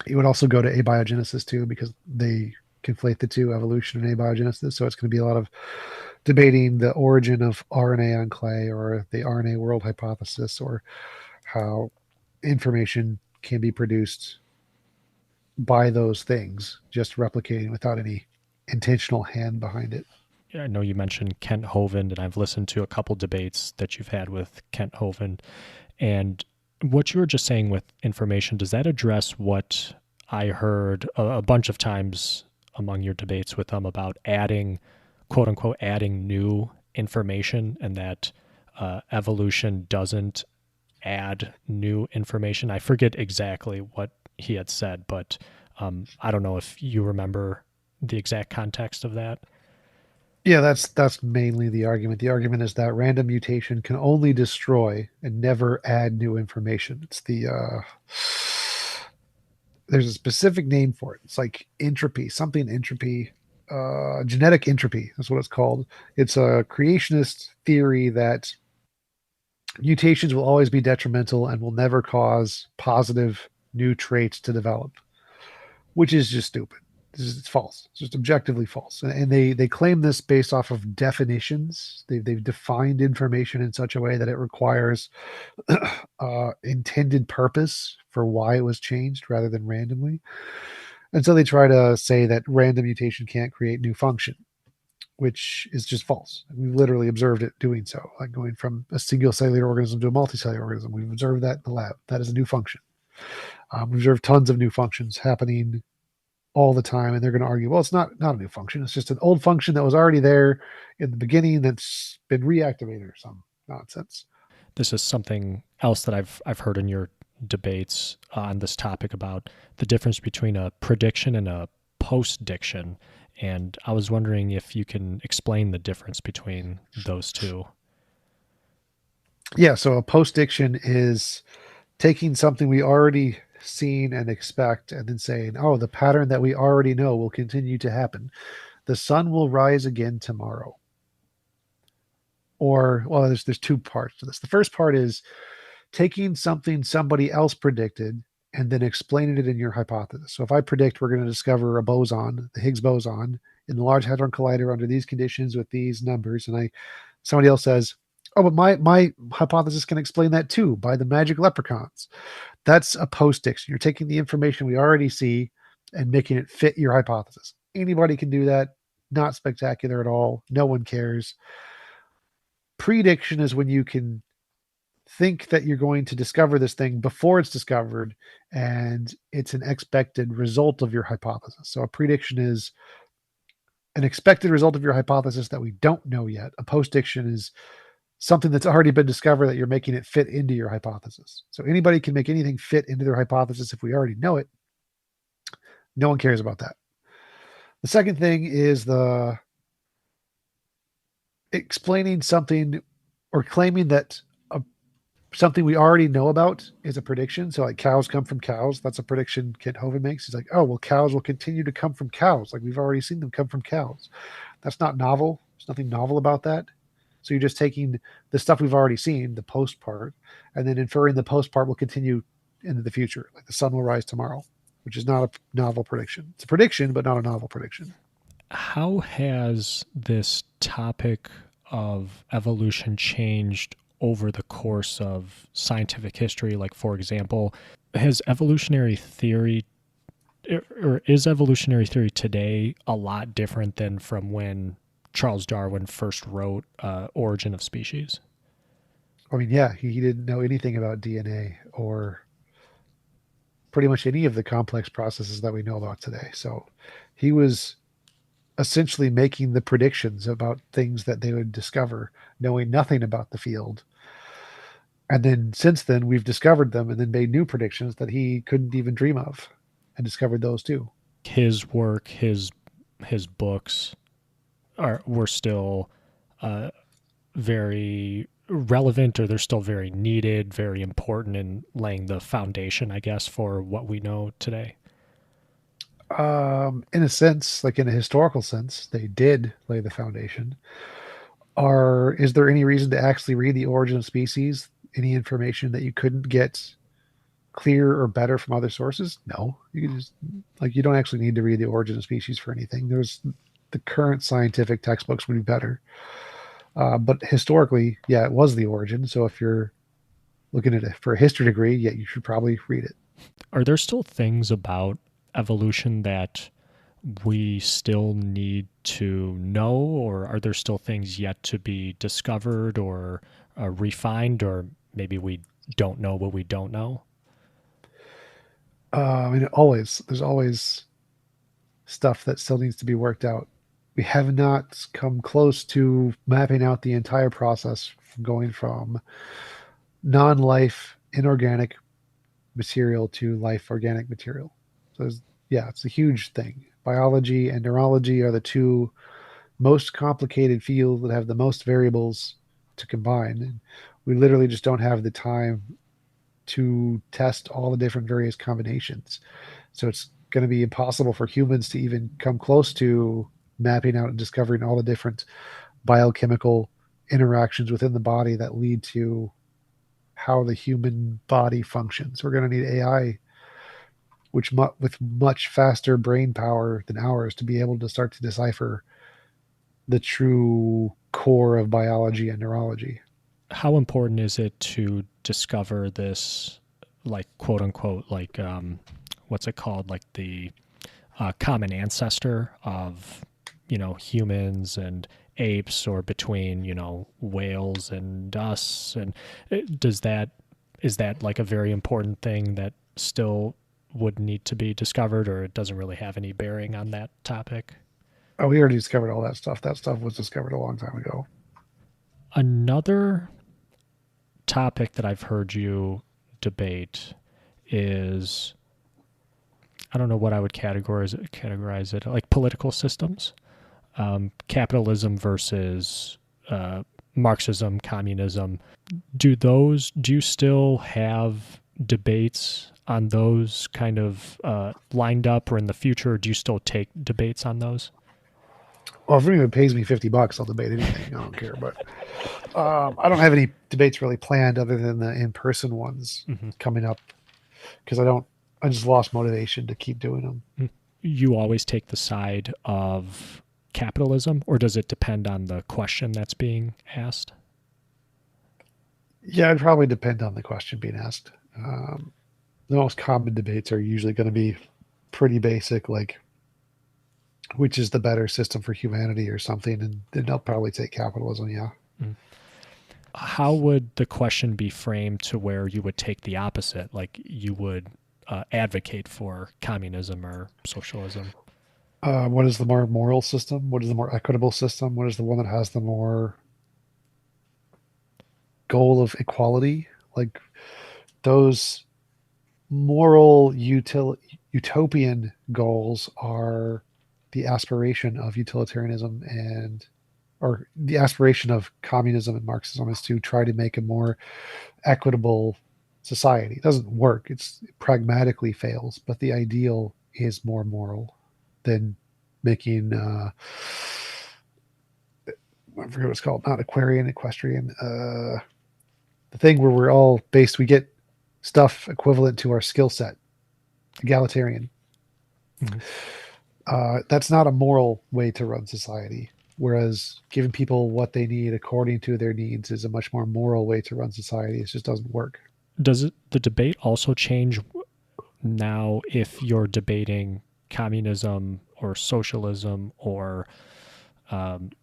You would also go to abiogenesis too, because they conflate the two, evolution and abiogenesis. So it's going to be a lot of debating the origin of RNA on clay or the RNA world hypothesis, or how information can be produced by those things, just replicating without any intentional hand behind it. I know you mentioned Kent Hovind, and I've listened to a couple debates that you've had with Kent Hovind. And what you were just saying with information, does that address what I heard a bunch of times among your debates with them about adding, quote unquote, adding new information, and that evolution doesn't add new information? I forget exactly what he had said, but I don't know if you remember the exact context of that. Yeah, that's mainly the argument. The argument is that random mutation can only destroy and never add new information. It's the there's a specific name for it. It's like entropy, something entropy, genetic entropy. That's what it's called. It's a creationist theory that mutations will always be detrimental and will never cause positive new traits to develop, which is just stupid. It's false. It's just objectively false. And they claim this based off of definitions. They've defined information in such a way that it requires intended purpose for why it was changed rather than randomly. And so they try to say that random mutation can't create new function, which is just false. We've literally observed it doing so, like going from a single cellular organism to a multicellular organism. We've observed that in the lab. That is a new function. We've observed tons of new functions happening all the time, and they're going to argue, well, it's not a new function. It's just an old function that was already there in the beginning that's been reactivated or some nonsense. This is something else that I've heard in your debates on this topic about the difference between a prediction and a post-diction. And I was wondering if you can explain the difference between those two. Yeah, so a post-diction is taking something we already seen and expect and then saying, oh, the pattern that we already know will continue to happen. The sun will rise again tomorrow. Or, well, there's two parts to this. The first part is taking something somebody else predicted and then explaining it in your hypothesis. So if I predict we're going to discover a boson, the Higgs boson, in the Large Hadron Collider under these conditions with these numbers, and somebody else says, oh, but my hypothesis can explain that too by the magic leprechauns. That's a post-diction. You're taking the information we already see and making it fit your hypothesis. Anybody can do that. Not spectacular at all. No one cares. Prediction is when you can think that you're going to discover this thing before it's discovered, and it's an expected result of your hypothesis. So a prediction is an expected result of your hypothesis that we don't know yet. A post-diction is something that's already been discovered that you're making it fit into your hypothesis. So anybody can make anything fit into their hypothesis if we already know it. No one cares about that. The second thing is the explaining something or claiming that something we already know about is a prediction. So like cows come from cows. That's a prediction Kent Hovind makes. He's like, oh, well, cows will continue to come from cows. Like we've already seen them come from cows. That's not novel. There's nothing novel about that. So you're just taking the stuff we've already seen, the post part, and then inferring the post part will continue into the future. Like the sun will rise tomorrow, which is not a novel prediction. It's a prediction, but not a novel prediction. How has this topic of evolution changed over the course of scientific history? Like, for example, has evolutionary theory or is evolutionary theory today a lot different than from when Charles Darwin first wrote Origin of Species? I mean, yeah, he didn't know anything about DNA or pretty much any of the complex processes that we know about today. So he was essentially making the predictions about things that they would discover, knowing nothing about the field. And then since then, we've discovered them and then made new predictions that he couldn't even dream of and discovered those too. His work, his books were still very relevant, or they're still very needed, very important in laying the foundation, I guess, for what we know today. In a sense, like in a historical sense, they did lay the foundation. Is there any reason to actually read the Origin of Species? Any information that you couldn't get clear or better from other sources? No, you can just you don't actually need to read the Origin of Species for anything. There's the current scientific textbooks would be better. But historically, yeah, it was the origin. So if you're looking at it for a history degree, yeah, you should probably read it. Are there still things about evolution that we still need to know, or are there still things yet to be discovered or refined, or maybe we don't know what we don't know? I mean, there's always stuff that still needs to be worked out. We have not come close to mapping out the entire process from going from non-life inorganic material to life organic material. So yeah, it's a huge thing. Biology and neurology are the two most complicated fields that have the most variables to combine. And we literally just don't have the time to test all the different various combinations. So it's going to be impossible for humans to even come close to mapping out and discovering all the different biochemical interactions within the body that lead to how the human body functions. We're going to need AI, which with much faster brain power than ours, to be able to start to decipher the true core of biology and neurology. How important is it to discover this, like, quote unquote, like what's it called, like the a common ancestor of, humans and apes, or between, whales and us? And does that is that like a very important thing that still would need to be discovered, or it doesn't really have any bearing on that topic? Oh, we already discovered all that stuff. That stuff was discovered a long time ago. Another topic that I've heard you debate is, I don't know what I would categorize it, like political systems, capitalism versus Marxism, communism. Do you still have debates on those kind of lined up, or in the future? Do you still take debates on those? Well, if anyone pays me $50, I'll debate anything. I don't care. But I don't have any debates really planned other than the in-person ones Mm-hmm. coming up because I just lost motivation to keep doing them. You always take the side of capitalism, or does it depend on the question that's being asked? Yeah, it'd probably depend on the question being asked. The most common debates are usually going to be pretty basic, like which is the better system for humanity or something, and then they'll probably take capitalism. Yeah. Mm. How would the question be framed to where you would take the opposite, like you would advocate for communism or socialism? What is the more moral system? What is the more equitable system? What is the one that has the more goal of equality? Like those moral utopian goals are the aspiration of utilitarianism or the aspiration of communism and Marxism is to try to make a more equitable society. It doesn't work. It pragmatically fails, but the ideal is more moral than making I forget what it's called, not equestrian, the thing where we're all based, we get stuff equivalent to our skill set, egalitarian. Mm-hmm. That's not a moral way to run society. Whereas giving people what they need according to their needs is a much more moral way to run society. It just doesn't work. Does the debate also change now if you're debating communism or socialism or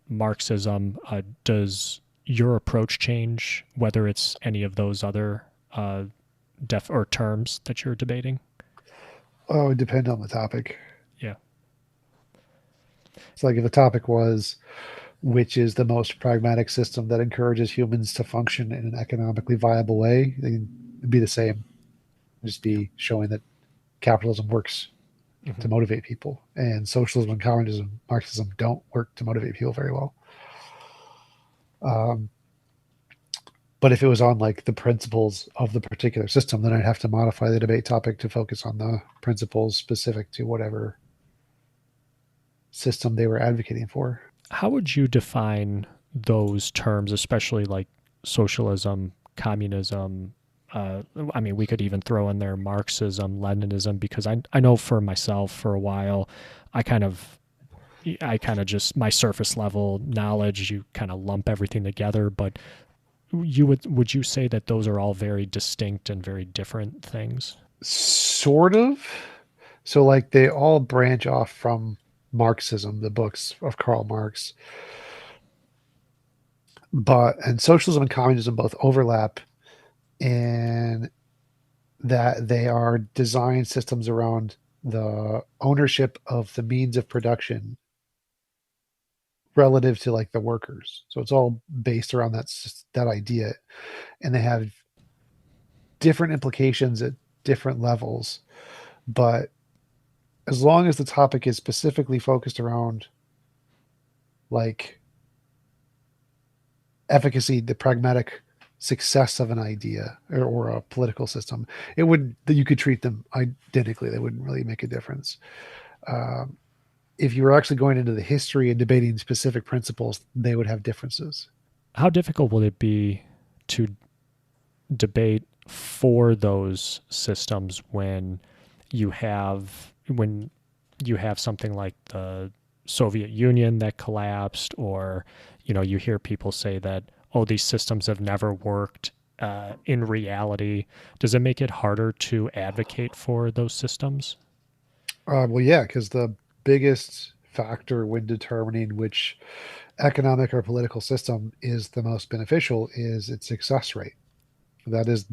Marxism? Does your approach change whether it's any of those other or terms that you're debating? Oh, it would depend on the topic. Yeah. It's like if the topic was which is the most pragmatic system that encourages humans to function in an economically viable way, it'd be the same. It'd just be showing that capitalism works Mm-hmm. to motivate people, and socialism and communism, Marxism don't work to motivate people very well. But if it was on like the principles of the particular system, then I'd have to modify the debate topic to focus on the principles specific to whatever system they were advocating for. How would you define those terms, especially like socialism, communism? I mean, we could even throw in there Marxism, Leninism, because I know for myself for a while, I kind of just my surface level knowledge, you kind of lump everything together, but would you say that those are all very distinct and very different things? Sort of. So like they all branch off from Marxism, the books of Karl Marx. And socialism and communism both overlap in that they are design systems around the ownership of the means of production relative to like the workers. So it's all based around that idea, and they have different implications at different levels. But as long as the topic is specifically focused around like efficacy, the pragmatic success of an idea or a political system, you could treat them identically. They wouldn't really make a difference. If you were actually going into the history and debating specific principles, they would have differences. How difficult would it be to debate for those systems when you have something like the Soviet Union that collapsed, or you hear people say that, oh, these systems have never worked in reality? Does it make it harder to advocate for those systems? Well, yeah, because the biggest factor when determining which economic or political system is the most beneficial is its success rate. That is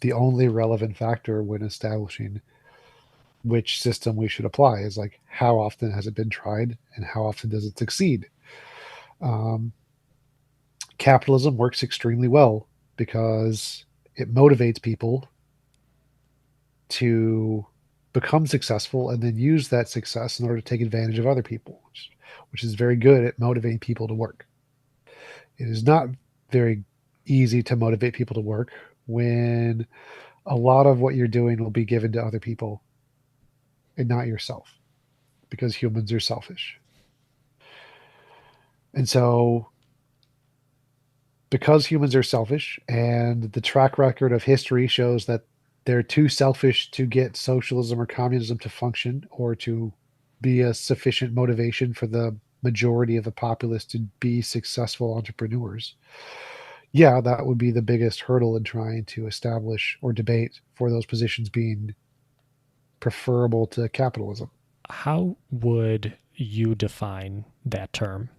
the only relevant factor when establishing which system we should apply, is like how often has it been tried and how often does it succeed. Um, Capitalism works extremely well because it motivates people to become successful and then use that success in order to take advantage of other people, which is very good at motivating people to work. It is not very easy to motivate people to work when a lot of what you're doing will be given to other people and not yourself, because humans are selfish. And so, because humans are selfish and the track record of history shows that they're too selfish to get socialism or communism to function or to be a sufficient motivation for the majority of the populace to be successful entrepreneurs. Yeah, that would be the biggest hurdle in trying to establish or debate for those positions being preferable to capitalism. How would you define that term?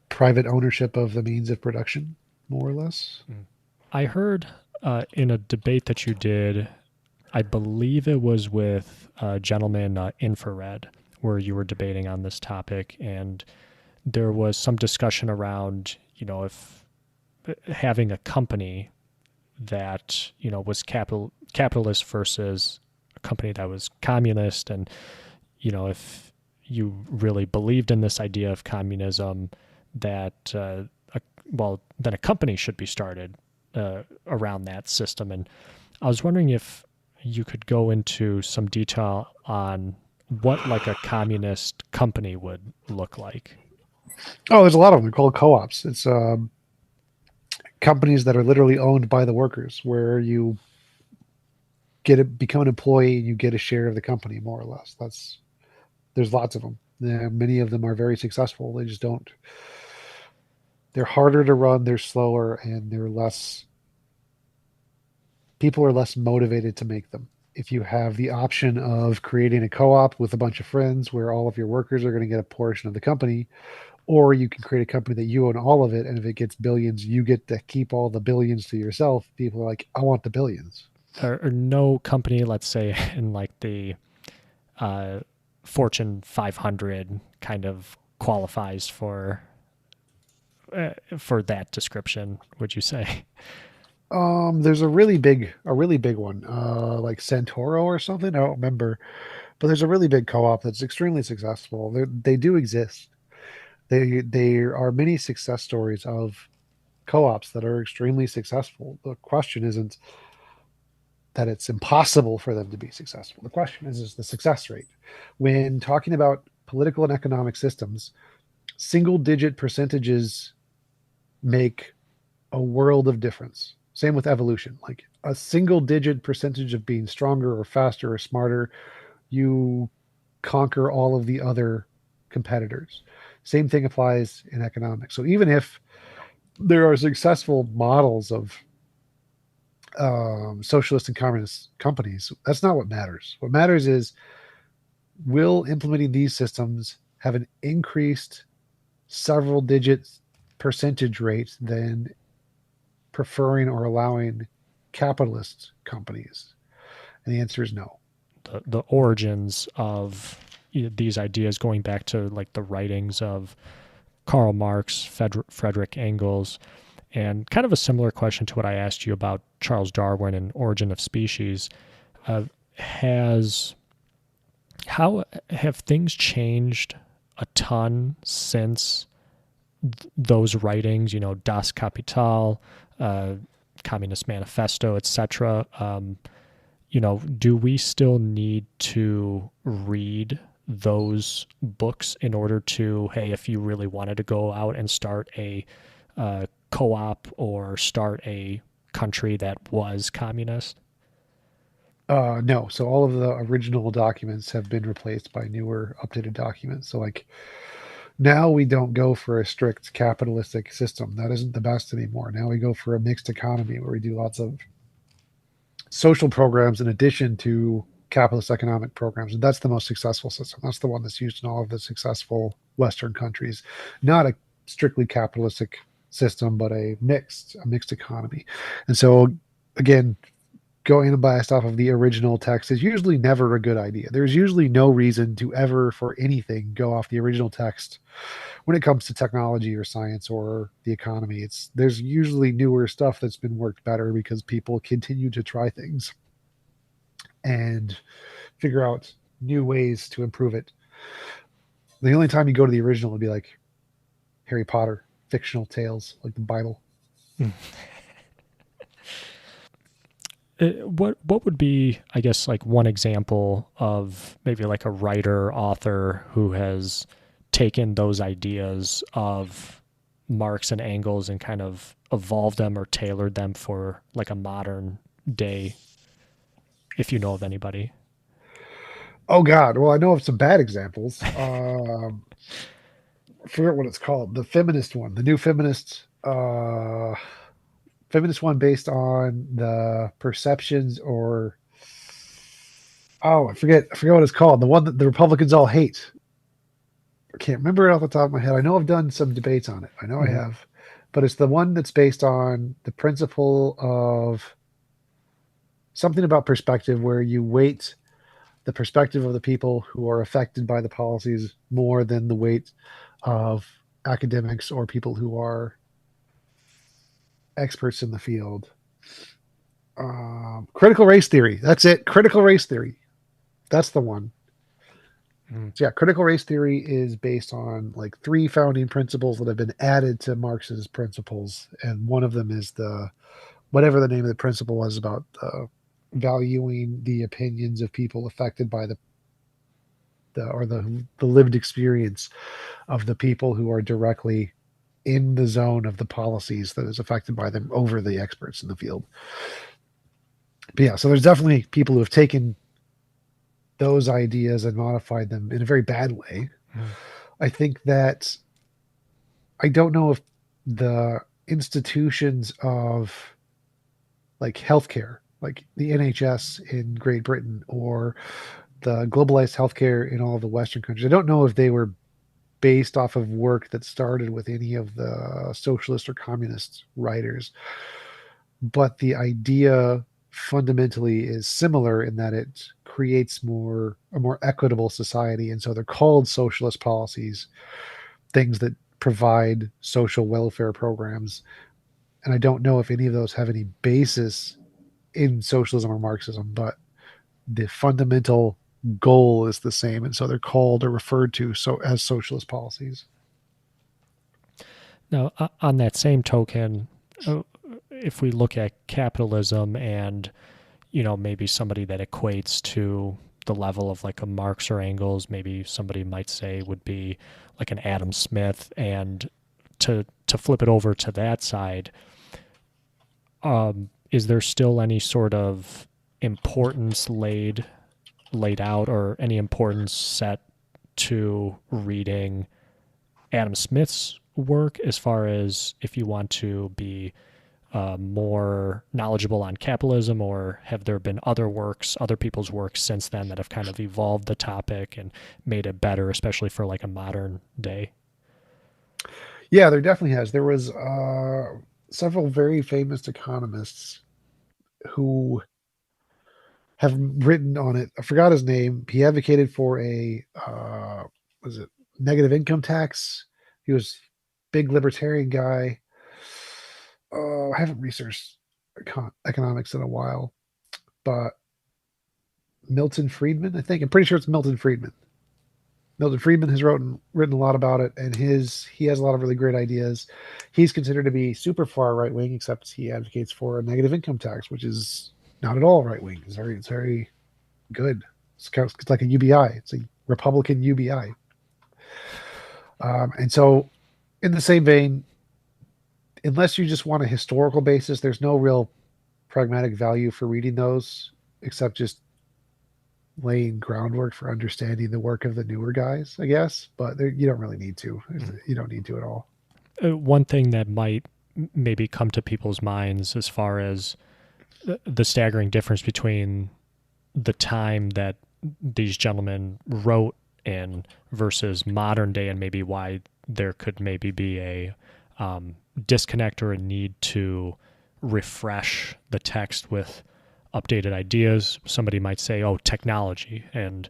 Private ownership of the means of production, more or less. I heard in a debate that you did, I believe it was with gentleman Infrared, where you were debating on this topic, and there was some discussion around, if having a company that was capitalist versus a company that was communist, and if you really believed in this idea of communism, that then a company should be started around that system. And I was wondering if you could go into some detail on what like a communist company would look like. Oh, there's a lot of them. They're called co-ops. It's companies that are literally owned by the workers, where you become an employee and you get a share of the company, more or less. There's lots of them. Many of them are very successful. They just don't. They're harder to run. They're slower, and they're less. People are less motivated to make them. If you have the option of creating a co-op with a bunch of friends where all of your workers are going to get a portion of the company, or you can create a company that you own all of it, and if it gets billions, you get to keep all the billions to yourself. People are like, I want the billions. Or no company, let's say in like the uh, Fortune 500, kind of qualifies for that description, would you say? There's a really big one, like Santoro or something. I don't remember, but there's a really big co-op that's extremely successful. They do exist. There are many success stories of co-ops that are extremely successful. The question isn't that it's impossible for them to be successful. The question is the success rate. When talking about political and economic systems, single digit percentages make a world of difference. Same with evolution. Like a single digit percentage of being stronger or faster or smarter, you conquer all of the other competitors. Same thing applies in economics. So even if there are successful models of socialist and communist companies, that's not what matters. What matters is, will implementing these systems have an increased several digits percentage rate than preferring or allowing capitalist companies? And the answer is no. The origins of these ideas going back to like the writings of Karl Marx, Frederick Engels, and kind of a similar question to what I asked you about Charles Darwin and Origin of Species. Has How have things changed a ton since those writings? Das Kapital, Communist Manifesto, etc. Do we still need to read those books in order to, hey, if you really wanted to go out and start a co-op or start a country that was communist? No. So all of the original documents have been replaced by newer, updated documents. So like now we don't go for a strict capitalistic system. That isn't the best anymore. Now we go for a mixed economy where we do lots of social programs in addition to capitalist economic programs. And that's the most successful system. That's the one that's used in all of the successful Western countries. Not a strictly capitalistic system, but a mixed economy. And so again, going unbiased off of the original text is usually never a good idea. There's usually no reason to ever, for anything, go off the original text when it comes to technology or science or the economy. There's usually newer stuff that's been worked better because people continue to try things and figure out new ways to improve it. The only time you go to the original would be like Harry Potter, fictional tales like the Bible. What would be, I guess, like one example of maybe like a writer, author who has taken those ideas of Marx and Engels and kind of evolved them or tailored them for like a modern day, if you know of anybody? Oh God! Well, I know of some bad examples. I forget what it's called. The feminist one, the new feminist one based on the perceptions or I forget what it's called. The one that the Republicans all hate. I can't remember it off the top of my head. I know I've done some debates on it. I know I Mhm. have, but it's the one that's based on the principle of something about perspective, where you weight the perspective of the people who are affected by the policies more than the weight of academics or people who are experts in the field. Critical race theory. That's it. Critical race theory. That's the one. Mm. So yeah, critical race theory is based on like three founding principles that have been added to Marx's principles, and one of them is the whatever the name of the principle was about valuing the opinions of people affected by the lived experience of the people who are directly in the zone of the policies that is affected by them over the experts in the field. But yeah, so there's definitely people who have taken those ideas and modified them in a very bad way. Mm. I think that I don't know if the institutions of like healthcare, like the NHS in Great Britain or the globalized healthcare in all of the Western countries, I don't know if they were based off of work that started with any of the socialist or communist writers, but the idea fundamentally is similar in that it creates a more equitable society, and so they're called socialist policies, things that provide social welfare programs. And I don't know if any of those have any basis in socialism or Marxism, but the fundamental goal is the same, and so they're called or referred to so as socialist policies. Now, on that same token, if we look at capitalism and, you know, maybe somebody that equates to the level of like a Marx or Engels, maybe somebody might say would be like an Adam Smith, and to flip it over to that side, is there still any sort of importance laid out or any importance set to reading Adam Smith's work as far as if you want to be more knowledgeable on capitalism, or have there been other works, other people's works since then that have kind of evolved the topic and made it better, especially for like a modern day? Yeah, there definitely has. There was several very famous economists who have written on it. I forgot his name. He advocated for a was it negative income tax? He was big libertarian guy. I haven't researched economics in a while, but Milton Friedman, I think. I'm pretty sure it's Milton Friedman. Milton Friedman has written a lot about it, and he has a lot of really great ideas. He's considered to be super far right wing, except he advocates for a negative income tax, which is not at all right wing. It's very good. It's like a UBI. It's a Republican UBI. And so, in the same vein, unless you just want a historical basis, there's no real pragmatic value for reading those, except just laying groundwork for understanding the work of the newer guys, I guess. But you don't really need to. You don't need to at all. One thing that might maybe come to people's minds as far as the staggering difference between the time that these gentlemen wrote in versus modern day, and maybe why there could maybe be a disconnect or a need to refresh the text with updated ideas. Somebody might say, oh, technology and,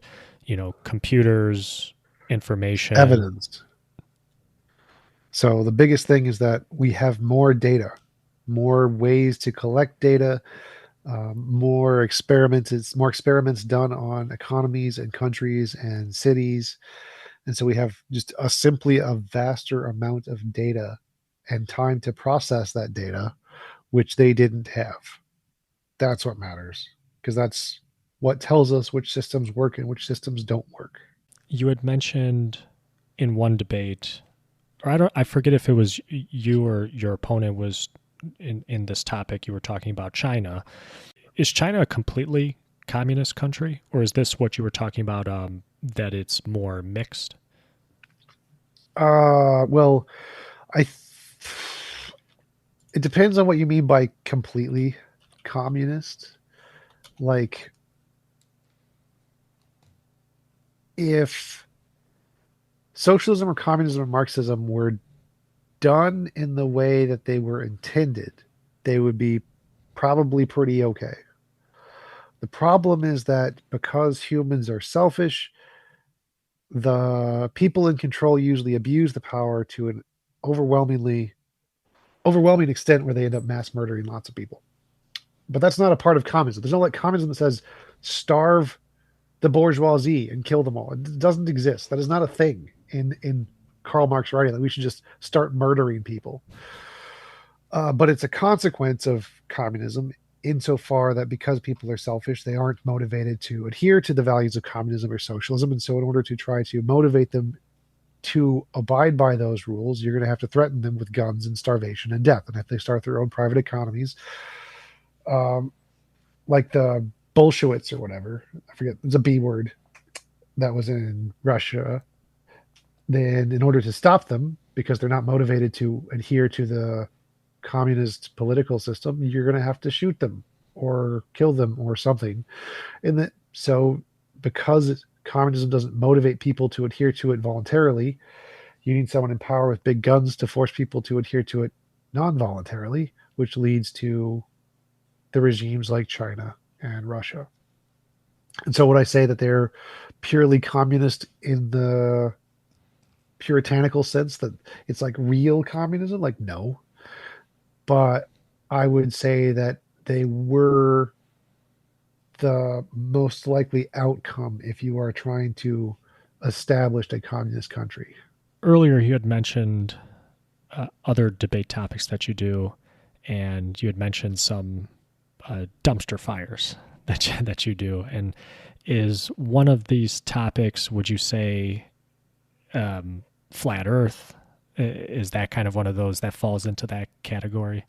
computers, information. Evidence. So the biggest thing is that we have more data, more ways to collect data, more experiments. It's more experiments done on economies and countries and cities, and so we have just simply a vaster amount of data and time to process that data, which they didn't have. That's what matters, because that's what tells us which systems work and which systems don't work. You had mentioned in one debate, or I forget if it was you or your opponent was in this topic. You were talking about China. Is China a completely communist country, or is this what you were talking about? That it's more mixed. Well, I. It depends on what you mean by completely communist. Like, if socialism or communism or Marxism were done in the way that they were intended, they would be probably pretty okay. The problem is that because humans are selfish, the people in control usually abuse the power to an overwhelming extent where they end up mass murdering lots of people. But that's not a part of communism. There's no like communism that says starve the bourgeoisie and kill them all. It doesn't exist. That is not a thing in Karl Marx writing that we should just start murdering people. But it's a consequence of communism insofar that because people are selfish, they aren't motivated to adhere to the values of communism or socialism. And so, in order to try to motivate them to abide by those rules, you're going to have to threaten them with guns and starvation and death. And if they start their own private economies, um, like the Bolsheviks or whatever, I forget, it's a B word that was in Russia, then in order to stop them, because they're not motivated to adhere to the communist political system, you're going to have to shoot them or kill them or something. And that so because communism doesn't motivate people to adhere to it voluntarily, you need someone in power with big guns to force people to adhere to it non-voluntarily, which leads to the regimes like China and Russia. And so would I say that they're purely communist in the puritanical sense that it's like real communism? Like, no. But I would say that they were the most likely outcome if you are trying to establish a communist country. Earlier, you had mentioned other debate topics that you do, and you had mentioned some dumpster fires that you do. And is one of these topics, would you say, flat Earth? Is that kind of one of those that falls into that category?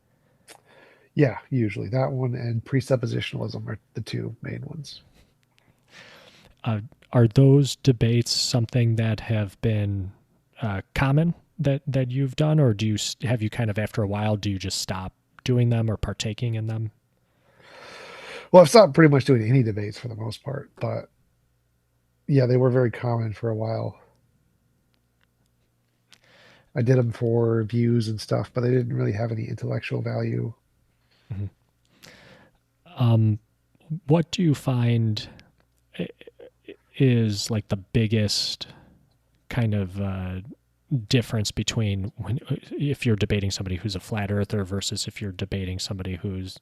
Yeah, usually that one and presuppositionalism are the two main ones. Are those debates something that have been common that you've done, or have you kind of after a while do you just stop doing them or partaking in them? Well, I've stopped pretty much doing any debates for the most part, but yeah, they were very common for a while. I did them for views and stuff, but they didn't really have any intellectual value. Mm-hmm. What do you find is like the biggest kind of difference between if you're debating somebody who's a flat earther versus if you're debating somebody who's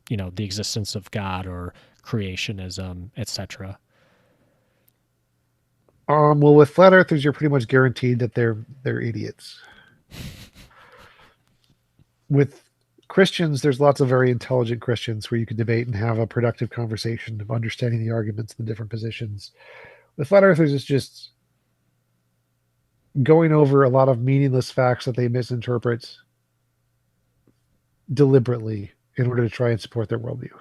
the existence of God or creationism, etc.? Well, with flat earthers, you're pretty much guaranteed that they're idiots. With Christians, there's lots of very intelligent Christians where you can debate and have a productive conversation of understanding the arguments and the different positions. With flat earthers, it's just going over a lot of meaningless facts that they misinterpret deliberately in order to try and support their worldview.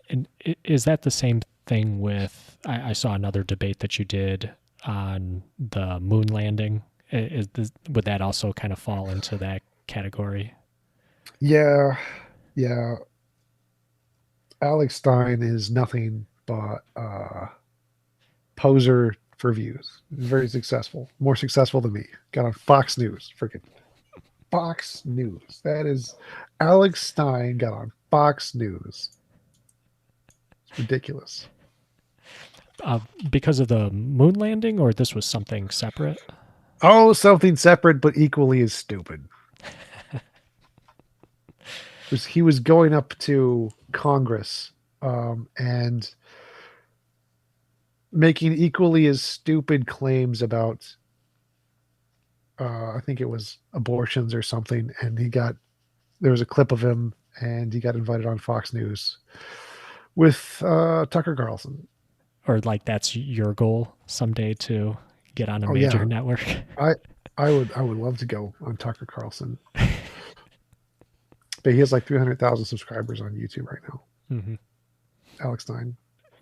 And is that the same thing with? I saw another debate that you did on the moon landing. Would that also kind of fall into that category? Yeah, yeah. Alex Stein is nothing but poser for views. Very successful, more successful than me. Got on Fox News, freaking Fox News. That is Alex Stein got on Fox News. It's ridiculous. Because of the moon landing, or this was something separate? Oh, something separate but equally as stupid. He was going up to Congress and making equally as stupid claims about I think it was abortions or something, and there was a clip of him, and he got invited on Fox News with Tucker Carlson. Or like that's your goal someday to get on a Oh major yeah, network? I would love to go on Tucker Carlson, but he has like 300,000 subscribers on YouTube right now. Mm-hmm. Alex Stein.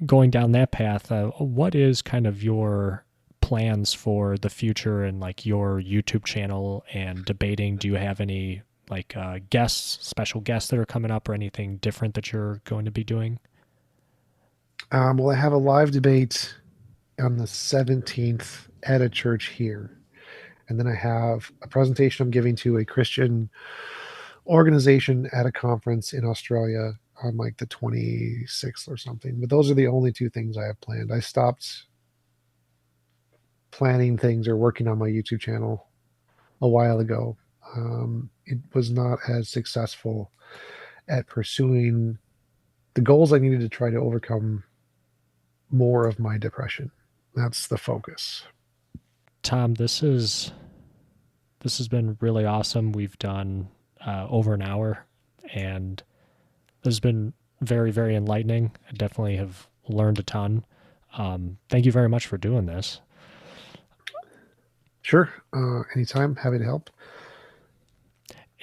Going down that path, what is kind of your plans for the future and like your YouTube channel and debating? Do you have any like special guests that are coming up, or anything different that you're going to be doing? Well, I have a live debate on the 17th at a church here. And then I have a presentation I'm giving to a Christian organization at a conference in Australia on like the 26th or something. But those are the only two things I have planned. I stopped planning things or working on my YouTube channel a while ago. It was not as successful at pursuing the goals I needed to try to overcome more of my depression. That's the focus. Tom, this has been really awesome. We've done over an hour, and this has been very, very enlightening. I definitely have learned a ton. Thank you very much for doing this. Sure. Anytime. Happy to help.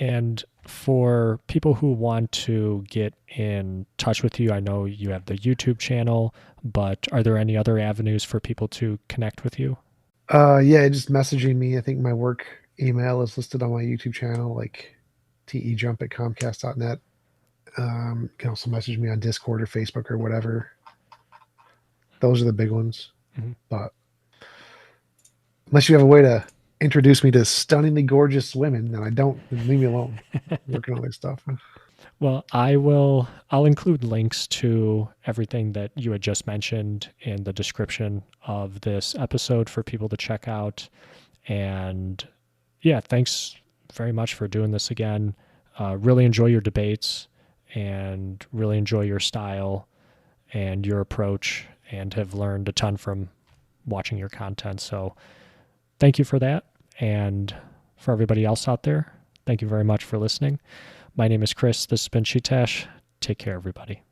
And for people who want to get in touch with you, I know you have the YouTube channel, but are there any other avenues for people to connect with you? Yeah, just messaging me. I think my work email is listed on my YouTube channel, like TJump@comcast.net. You can also message me on Discord or Facebook or whatever. Those are the big ones. Mm-hmm. But unless you have a way to introduce me to stunningly gorgeous women, then then leave me alone. I'm working on other stuff. Well, I'll include links to everything that you had just mentioned in the description of this episode for people to check out. And yeah, thanks very much for doing this again. Really enjoy your debates and really enjoy your style and your approach, and have learned a ton from watching your content. So thank you for that. And for everybody else out there, thank you very much for listening. My name is Chris. This has been Chee, Tash. Take care, everybody.